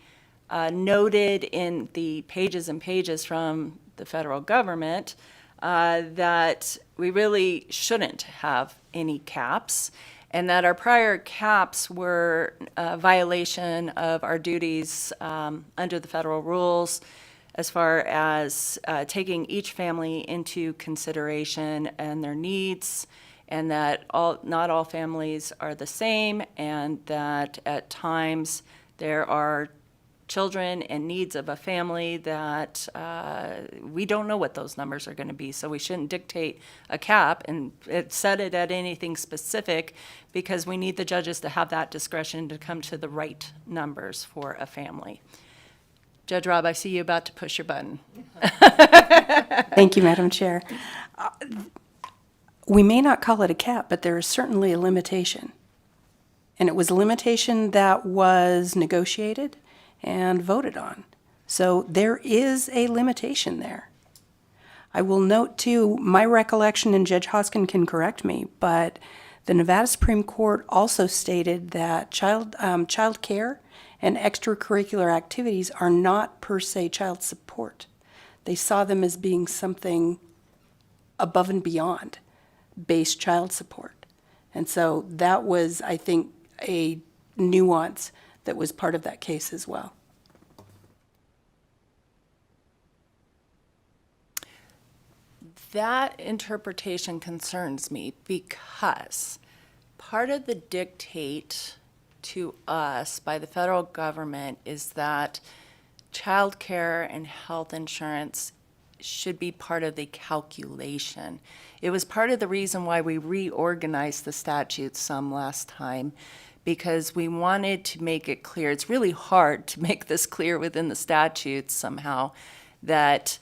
noted in the pages and pages from the federal government that we really shouldn't have any caps, and that our prior caps were a violation of our duties under the federal rules as far as taking each family into consideration and their needs, and that not all families are the same, and that at times there are children and needs of a family that we don't know what those numbers are going to be. So we shouldn't dictate a cap and set it at anything specific, because we need the judges to have that discretion to come to the right numbers for a family. Judge Robb, I see you about to push your button. Thank you, Madam Chair. We may not call it a cap, but there is certainly a limitation. And it was a limitation that was negotiated and voted on. So there is a limitation there. I will note too, my recollection, and Judge Hoskin can correct me, but the Nevada Supreme Court also stated that child care and extracurricular activities are not per se child support. They saw them as being something above and beyond base child support. And so that was, I think, a nuance that was part of that case as well. That interpretation concerns me because part of the dictate to us by the federal government is that child care and health insurance should be part of the calculation. It was part of the reason why we reorganized the statutes some last time, because we wanted to make it clear. It's really hard to make this clear within the statutes somehow, that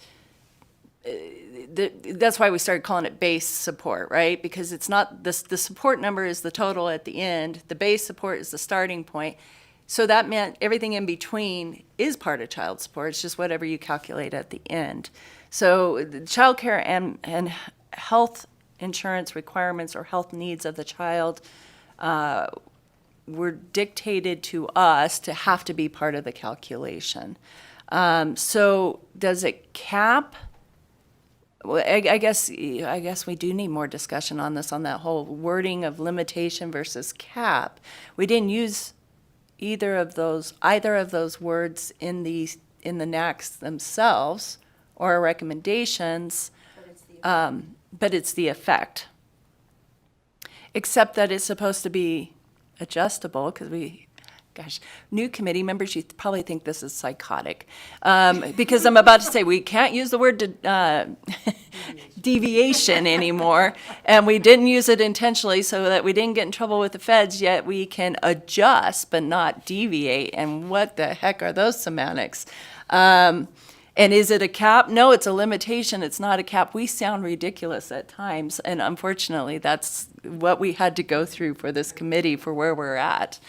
that's why we started calling it base support, right? Because it's not, the support number is the total at the end, the base support is the starting point. So that meant everything in between is part of child support. It's just whatever you calculate at the end. So the childcare and health insurance requirements or health needs of the child were dictated to us to have to be part of the calculation. So does it cap? Well, I guess we do need more discussion on this, on that whole wording of limitation versus cap. We didn't use either of those words in the NACs themselves or our recommendations, but it's the effect. Except that it's supposed to be adjustable, because new committee members, you probably think this is psychotic, because I'm about to say we can't use the word deviation anymore, and we didn't use it intentionally so that we didn't get in trouble with the feds, yet we can adjust but not deviate, and what the heck are those semantics? And is it a cap? No, it's a limitation. It's not a cap. We sound ridiculous at times, and unfortunately, that's what we had to go through for this committee for where we're at.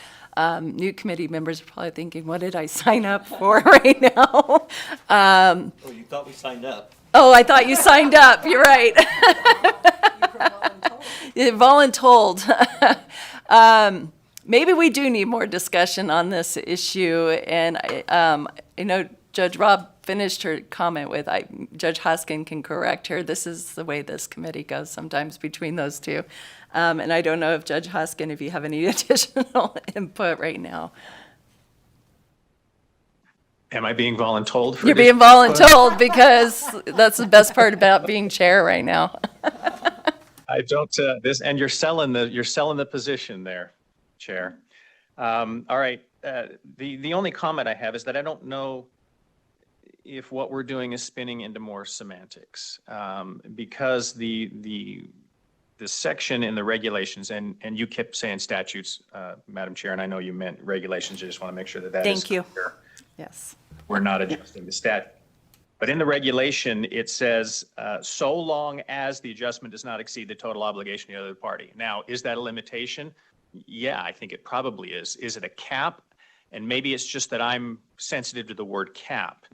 New committee members are probably thinking, what did I sign up for right now? Oh, you thought we signed up? Oh, I thought you signed up. You're right. Voluntold. Maybe we do need more discussion on this issue, and I know Judge Robb finished her comment with, Judge Hoskin can correct her. This is the way this committee goes sometimes between those two. And I don't know if Judge Hoskin, if you have any additional input right now. Am I being voluntold? You're being voluntold, because that's the best part about being chair right now. I don't, and you're selling the position there, Chair. All right, the only comment I have is that I don't know if what we're doing is spinning into more semantics, because the section in the regulations, and you kept saying statutes, Madam Chair, and I know you meant regulations. I just want to make sure that is Thank you. clear. Yes. We're not adjusting the statute. But in the regulation, it says, so long as the adjustment does not exceed the total obligation of the other party. Now, is that a limitation? Yeah, I think it probably is. Is it a cap? And maybe it's just that I'm sensitive to the word cap.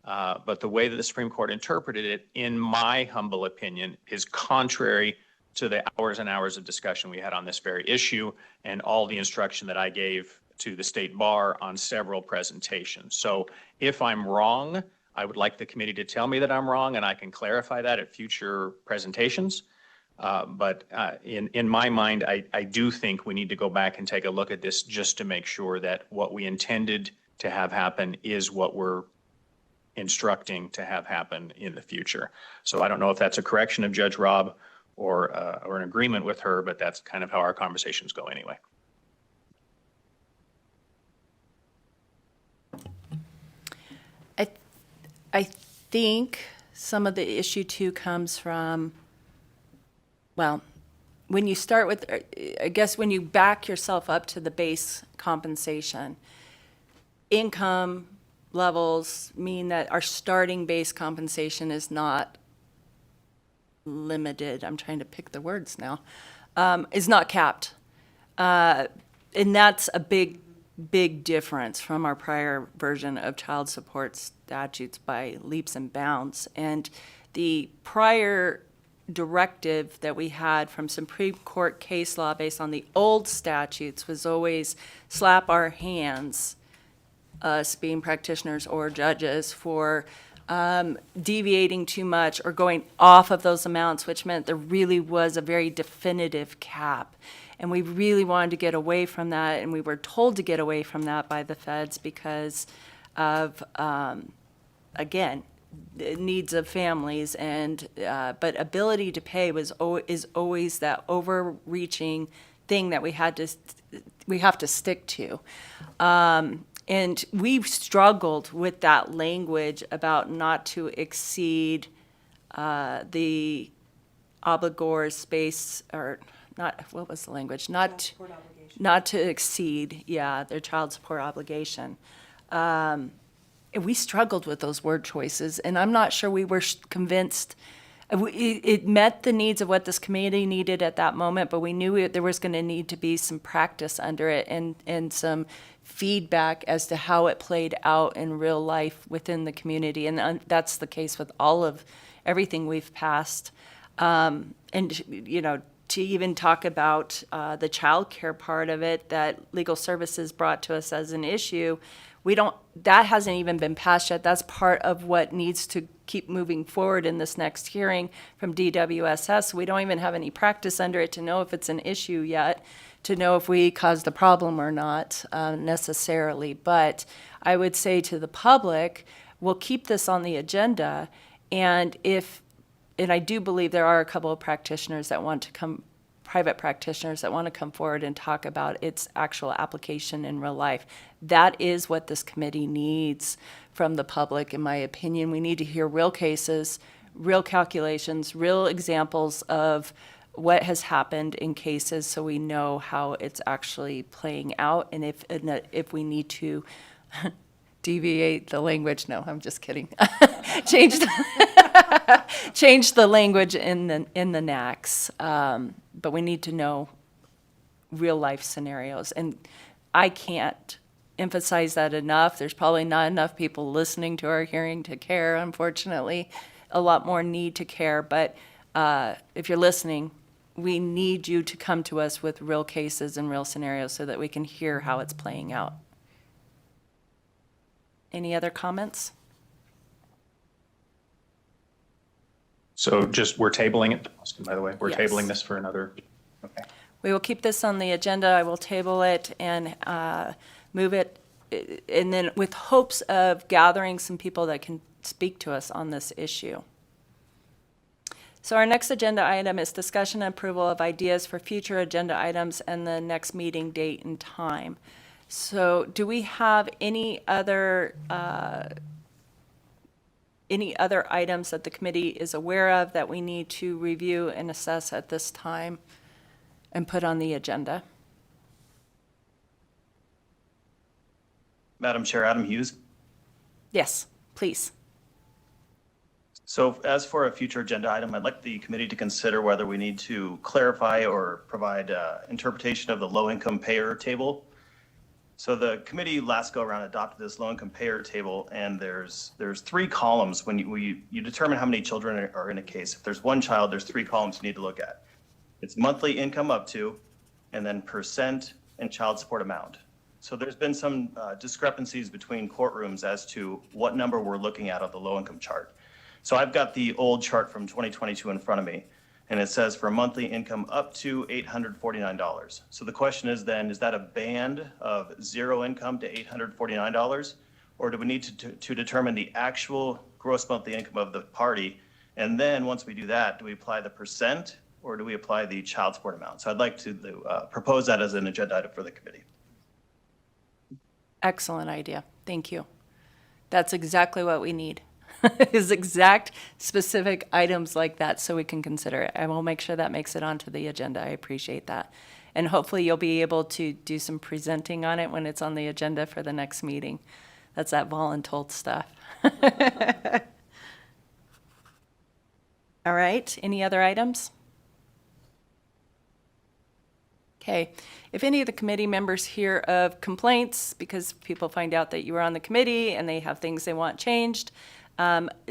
But the way that the Supreme Court interpreted it, in my humble opinion, is contrary to the hours and hours of discussion we had on this very issue and all the instruction that I gave to the state bar on several presentations. So if I'm wrong, I would like the committee to tell me that I'm wrong, and I can clarify that at future presentations. But in my mind, I do think we need to go back and take a look at this just to make sure that what we intended to have happen is what we're instructing to have happen in the future. So I don't know if that's a correction of Judge Robb or an agreement with her, but that's kind of how our conversations go anyway. I think some of the issue too comes from, well, when you start with, I guess when you back yourself up to the base compensation, income levels mean that our starting base compensation is not limited. I'm trying to pick the words now. Is not capped. And that's a big difference from our prior version of child support statutes by leaps and bounds. And the prior directive that we had from Supreme Court case law based on the old statutes was always slap our hands, us being practitioners or judges, for deviating too much or going off of those amounts, which meant there really was a very definitive cap. And we really wanted to get away from that, and we were told to get away from that by the feds because of, again, the needs of families, and but ability to pay is always that overreaching thing that we have to stick to. And we've struggled with that language about not to exceed the obligor space, or not, what was the language? Not not to exceed, yeah, their child support obligation. We struggled with those word choices, and I'm not sure we were convinced. It met the needs of what this committee needed at that moment, but we knew there was going to need to be some practice under it and some feedback as to how it played out in real life within the community. And that's the case with all of everything we've passed. And, you know, to even talk about the child care part of it that legal services brought to us as an issue, that hasn't even been passed yet. That's part of what needs to keep moving forward in this next hearing from DWSS. We don't even have any practice under it to know if it's an issue yet, to know if we caused the problem or not necessarily. But I would say to the public, we'll keep this on the agenda. And I do believe there are a couple of practitioners that want to come, private practitioners that want to come forward and talk about its actual application in real life. That is what this committee needs from the public, in my opinion. We need to hear real cases, real calculations, real examples of what has happened in cases so we know how it's actually playing out, and if we need to deviate the language. No, I'm just kidding. Change the language in the NACs. But we need to know real life scenarios. And I can't emphasize that enough. There's probably not enough people listening to our hearing to care, unfortunately. A lot more need to care. But if you're listening, we need you to come to us with real cases and real scenarios so that we can hear how it's playing out. Any other comments? So just, we're tabling it, by the way, we're Yes. tabling this for another, okay. We will keep this on the agenda. I will table it and move it, and then with hopes of gathering some people that can speak to us on this issue. So our next agenda item is discussion and approval of ideas for future agenda items and the next meeting date and time. So do we have any other items that the committee is aware of that we need to review and assess at this time and put on the agenda? Madam Chair, Adam Hughes. Yes, please. So as for a future agenda item, I'd like the committee to consider whether we need to clarify or provide interpretation of the low-income payer table. So the committee last go around adopted this low-income payer table, and there's 3 columns when you determine how many children are in a case. If there's one child, there's 3 columns you need to look at. It's monthly income up to, and then percent and child support amount. So there's been some discrepancies between courtrooms as to what number we're looking at on the low-income chart. So I've got the old chart from 2022 in front of me, and it says for monthly income up to $849. So the question is then, is that a band of 0 income to $849? Or do we need to determine the actual gross monthly income of the party? And then once we do that, do we apply the percent or do we apply the child support amount? So I'd like to propose that as an agenda item for the committee. Excellent idea. Thank you. That's exactly what we need. Is exact specific items like that so we can consider it. I will make sure that makes it onto the agenda. I appreciate that. And hopefully you'll be able to do some presenting on it when it's on the agenda for the next meeting. That's that voluntold stuff. All right, any other items? Okay, if any of the committee members hear of complaints because people find out that you were on the committee and they have things they want changed,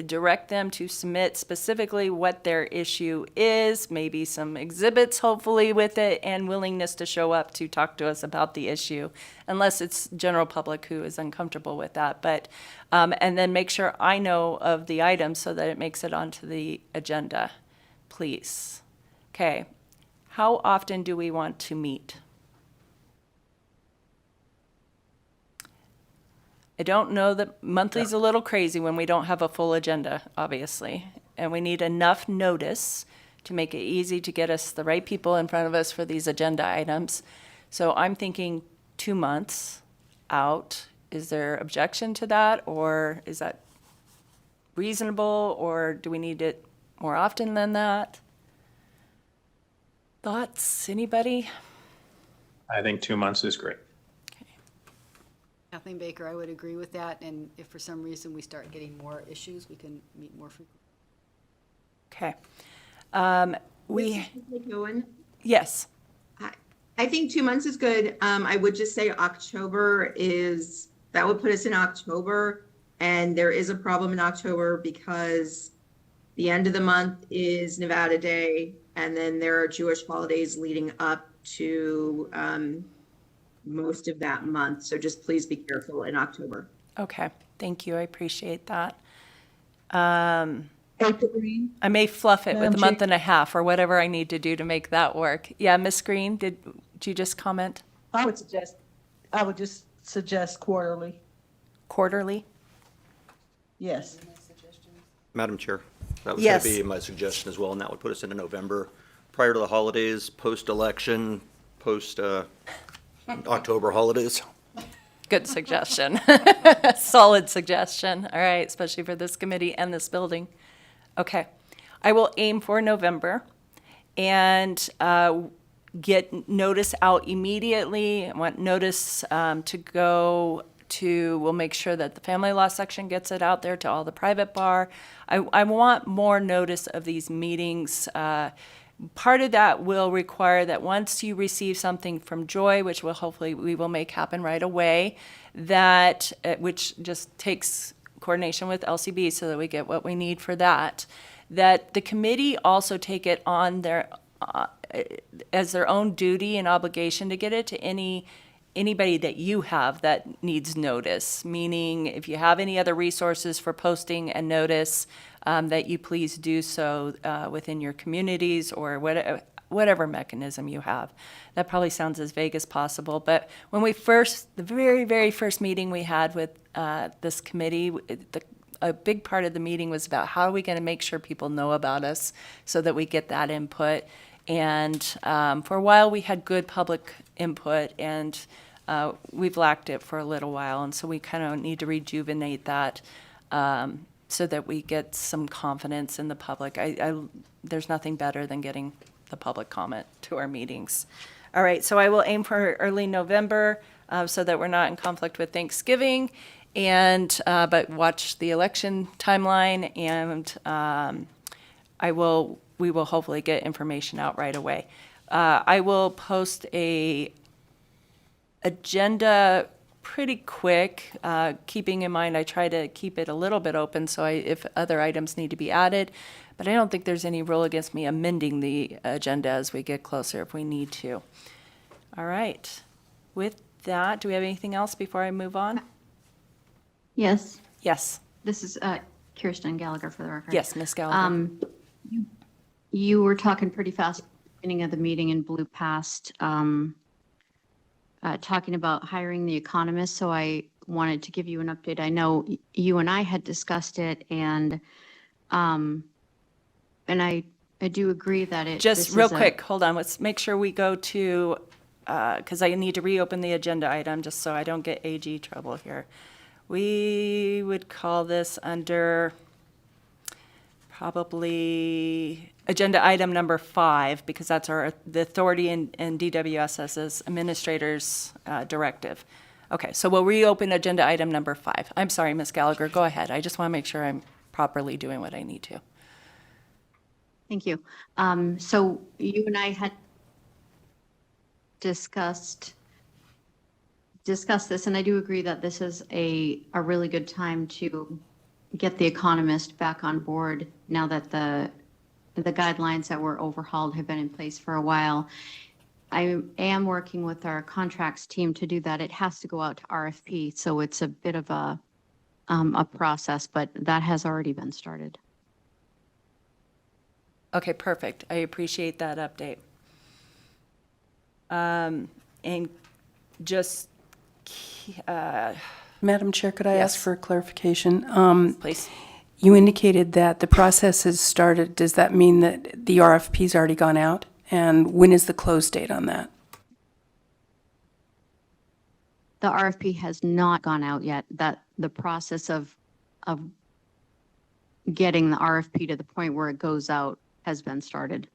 direct them to submit specifically what their issue is, maybe some exhibits hopefully with it, and willingness to show up to talk to us about the issue, unless it's general public who is uncomfortable with that. But and then make sure I know of the item so that it makes it onto the agenda, please. Okay, how often do we want to meet? I don't know that monthly's a little crazy when we don't have a full agenda, obviously. And we need enough notice to make it easy to get us the right people in front of us for these agenda items. So I'm thinking 2 months out. Is there objection to that, or is that reasonable, or do we need it more often than that? Thoughts, anybody? I think 2 months is great. Kathleen Baker, I would agree with that, and if for some reason we start getting more issues, we can meet more frequently. Okay. We, Going. yes. I think 2 months is good. I would just say October is, that would put us in October. And there is a problem in October because the end of the month is Nevada Day. And then there are Jewish holidays leading up to most of that month. So just please be careful in October. Okay, thank you. I appreciate that. April Green? I may fluff it with Madam a month Chair? and a half or whatever I need to do to make that work. Yeah, Ms. Green, did you just comment? I would just suggest quarterly, Quarterly? yes. Madam Chair, that was going Yes. to be my suggestion as well, and that would put us into November, prior to the holidays, post-election, post-October holidays. Good suggestion. Solid suggestion. All right, especially for this committee and this building. Okay. I will aim for November and get notice out immediately. I want notice to go to, we'll make sure that the family law section gets it out there to all the private bar. I want more notice of these meetings. Part of that will require that once you receive something from Joy, which will hopefully we will make happen right away, that which just takes coordination with LCB so that we get what we need for that, that the committee also take it on their as their own duty and obligation to get it to anybody that you have that needs notice, meaning if you have any other resources for posting and notice, that you please do so within your communities or whatever mechanism you have. That probably sounds as vague as possible, but when the very, very first meeting we had with this committee, a big part of the meeting was about how are we going to make sure people know about us so that we get that input. And for a while, we had good public input, and we've lacked it for a little while. And so we kind of need to rejuvenate that so that we get some confidence in the public. There's nothing better than getting the public comment to our meetings. All right, so I will aim for early November so that we're not in conflict with Thanksgiving, and but watch the election timeline, and we will hopefully get information out right away. I will post a agenda pretty quick, keeping in mind I try to keep it a little bit open so if other items need to be added, but I don't think there's any rule against me amending the agenda as we get closer if we need to. All right. With that, do we have anything else before I move on? Yes, Yes. this is Kirsten Gallagher for the record. Yes, Ms. Gallagher. You were talking pretty fast at the beginning of the meeting and blew past talking about hiring the economist, so I wanted to give you an update. I know you and I had discussed it, and I do agree that Just this real is quick, hold on, let's make sure we go to, because I need to reopen the agenda item just so I don't get AG trouble here. We would call this under probably agenda item number 5, because that's the authority and DWSS's administrator's directive. Okay, so we'll reopen agenda item number 5. I'm sorry, Ms. Gallagher, go ahead. I just want to make sure I'm properly doing what I need to. Thank you. So you and I had discussed this, and I do agree that this is a really good time to get the economist back on board now that the guidelines that were overhauled have been in place for a while. I am working with our contracts team to do that. It has to go out to RFP, so it's a bit of a process, but that has already been started. Okay, perfect. I appreciate that update. And just, Madam Chair, could I ask Yes. for clarification? please. You indicated that the process has started. Does that mean that the RFP's already gone out? And when is the close date on that? The RFP has not gone out yet. That the process of getting the RFP to the point where it goes out has been started.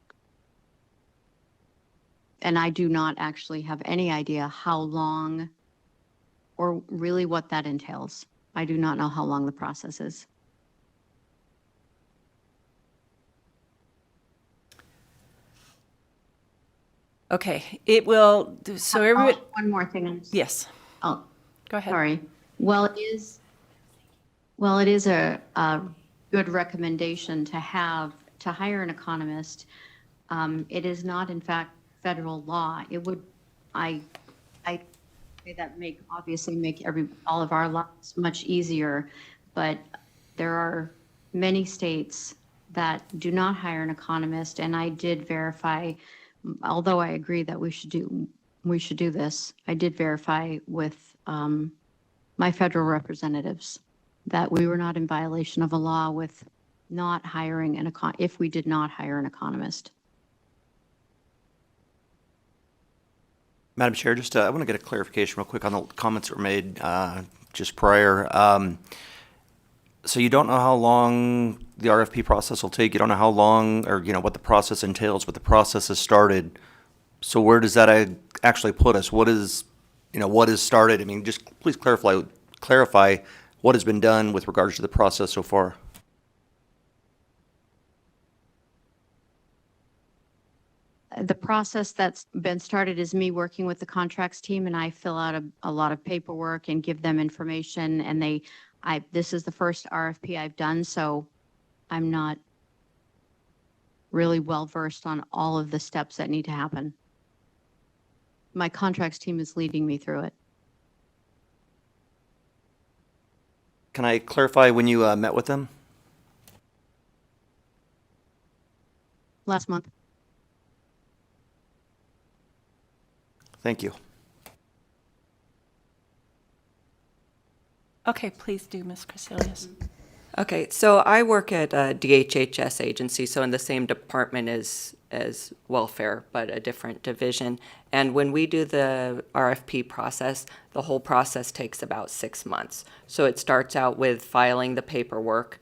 And I do not actually have any idea how long or really what that entails. I do not know how long the process is. Okay, it will, so everybody, One more thing. yes, Oh, go ahead. sorry. Well, it is a good recommendation to hire an economist. It is not, in fact, federal law. It would, I say that obviously make all of our lives much easier, but there are many states that do not hire an economist, and I did verify, although I agree that we should do this, I did verify with my federal representatives that we were not in violation of a law with not hiring if we did not hire an economist. Madam Chair, just I want to get a clarification real quick on the comments that were made just prior. So you don't know how long the RFP process will take. You don't know how long or what the process entails, but the process has started. So where does that actually put us? What is started? I mean, just please clarify what has been done with regards to the process so far. The process that's been started is me working with the contracts team, and I fill out a lot of paperwork and give them information, and this is the first RFP I've done, so I'm not really well versed on all of the steps that need to happen. My contracts team is leading me through it. Can I clarify when you met with them? Last month. Thank you. Okay, please do, Ms. Crecelius. Okay, so I work at a DHHS agency, so in the same department as welfare, but a different division. And when we do the RFP process, the whole process takes about 6 months. So it starts out with filing the paperwork,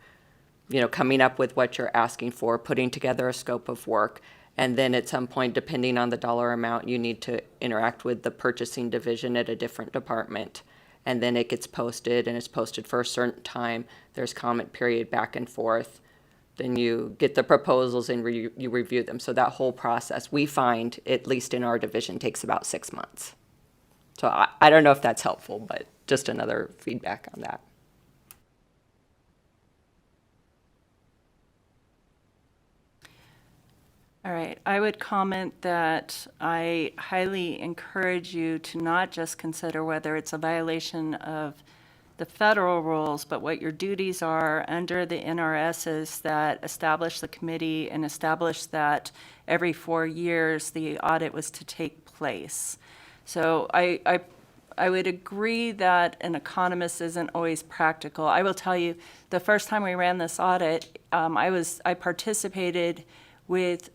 coming up with what you're asking for, putting together a scope of work, and then at some point, depending on the dollar amount, you need to interact with the purchasing division at a different department. And then it gets posted, and it's posted for a certain time. There's comment period back and forth. Then you get the proposals and you review them. So that whole process, we find, at least in our division, takes about 6 months. So I don't know if that's helpful, but just another feedback on that. All right, I would comment that I highly encourage you to not just consider whether it's a violation of the federal rules, but what your duties are under the NRSs that establish the committee and establish that every 4 years the audit was to take place. So I would agree that an economist isn't always practical. I will tell you, the first time we ran this audit, I participated with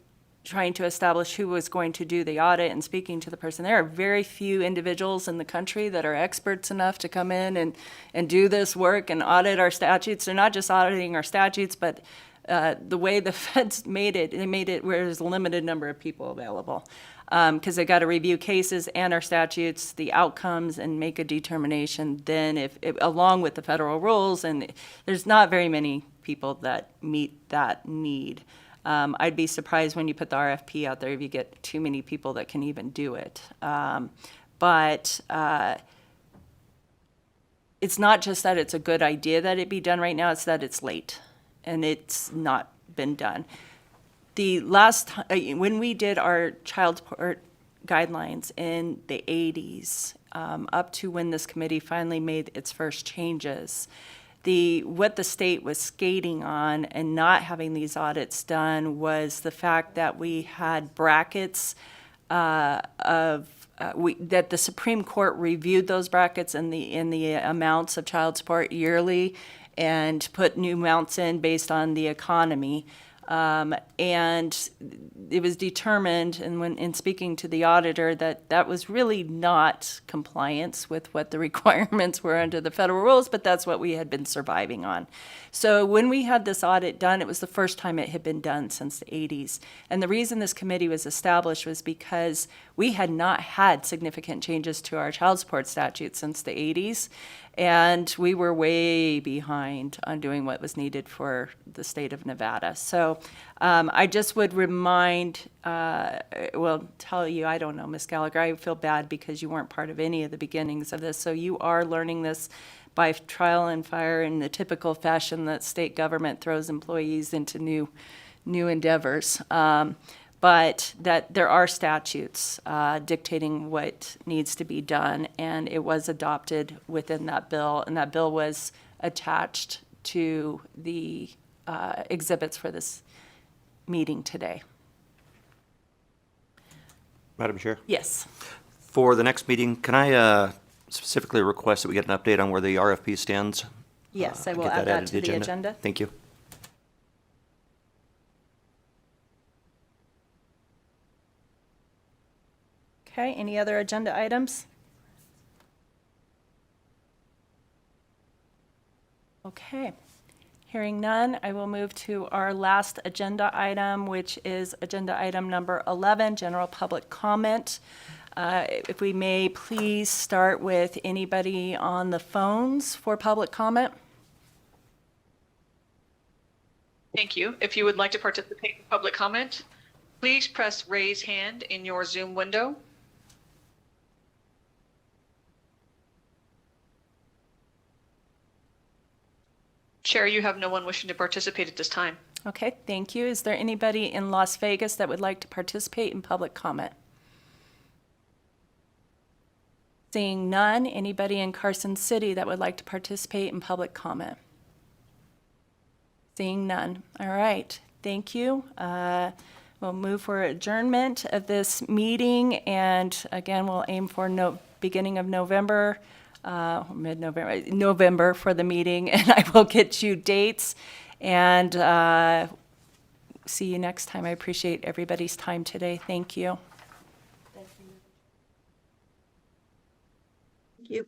trying to establish who was going to do the audit and speaking to the person. There are very few individuals in the country that are experts enough to come in and do this work and audit our statutes. They're not just auditing our statutes, but the way the feds made it, they made it where there's a limited number of people available. Because they got to review cases and our statutes, the outcomes, and make a determination then if along with the federal rules, and there's not very many people that meet that need. I'd be surprised when you put the RFP out there if you get too many people that can even do it. But it's not just that it's a good idea that it be done right now, it's that it's late and it's not been done. The last time, when we did our child support guidelines in the 80s, up to when this committee finally made its first changes, what the state was skating on and not having these audits done was the fact that we had brackets that the Supreme Court reviewed those brackets in the amounts of child support yearly and put new amounts in based on the economy. And it was determined, and when in speaking to the auditor, that that was really not compliance with what the requirements were under the federal rules, but that's what we had been surviving on. So when we had this audit done, it was the first time it had been done since the 80s. And the reason this committee was established was because we had not had significant changes to our child support statute since the 80s. And we were way behind on doing what was needed for the state of Nevada. So I just would remind, tell you, I don't know, Ms. Gallagher, I feel bad because you weren't part of any of the beginnings of this. So you are learning this by trial and fire in the typical fashion that state government throws employees into new endeavors. But that there are statutes dictating what needs to be done, and it was adopted within that bill, and that bill was attached to the exhibits for this meeting today. Madam Chair? Yes. For the next meeting, can I specifically request that we get an update on where the RFP stands? Yes, I will Get add that added to the agenda. Thank you. Okay, any other agenda items? Okay, hearing none, I will move to our last agenda item, which is agenda item number 11, general public comment. If we may please start with anybody on the phones for public comment. Thank you. If you would like to participate in public comment, please press raise hand in your Zoom window. Chair, you have no one wishing to participate at this time. Okay, thank you. Is there anybody in Las Vegas that would like to participate in public comment? Seeing none, anybody in Carson City that would like to participate in public comment? Seeing none. All right, thank you. We'll move for adjournment of this meeting, and again, we'll aim for beginning of November, mid-November, November for the meeting, and I will get you dates, and see you next time. I appreciate everybody's time today. Thank you. Thank you.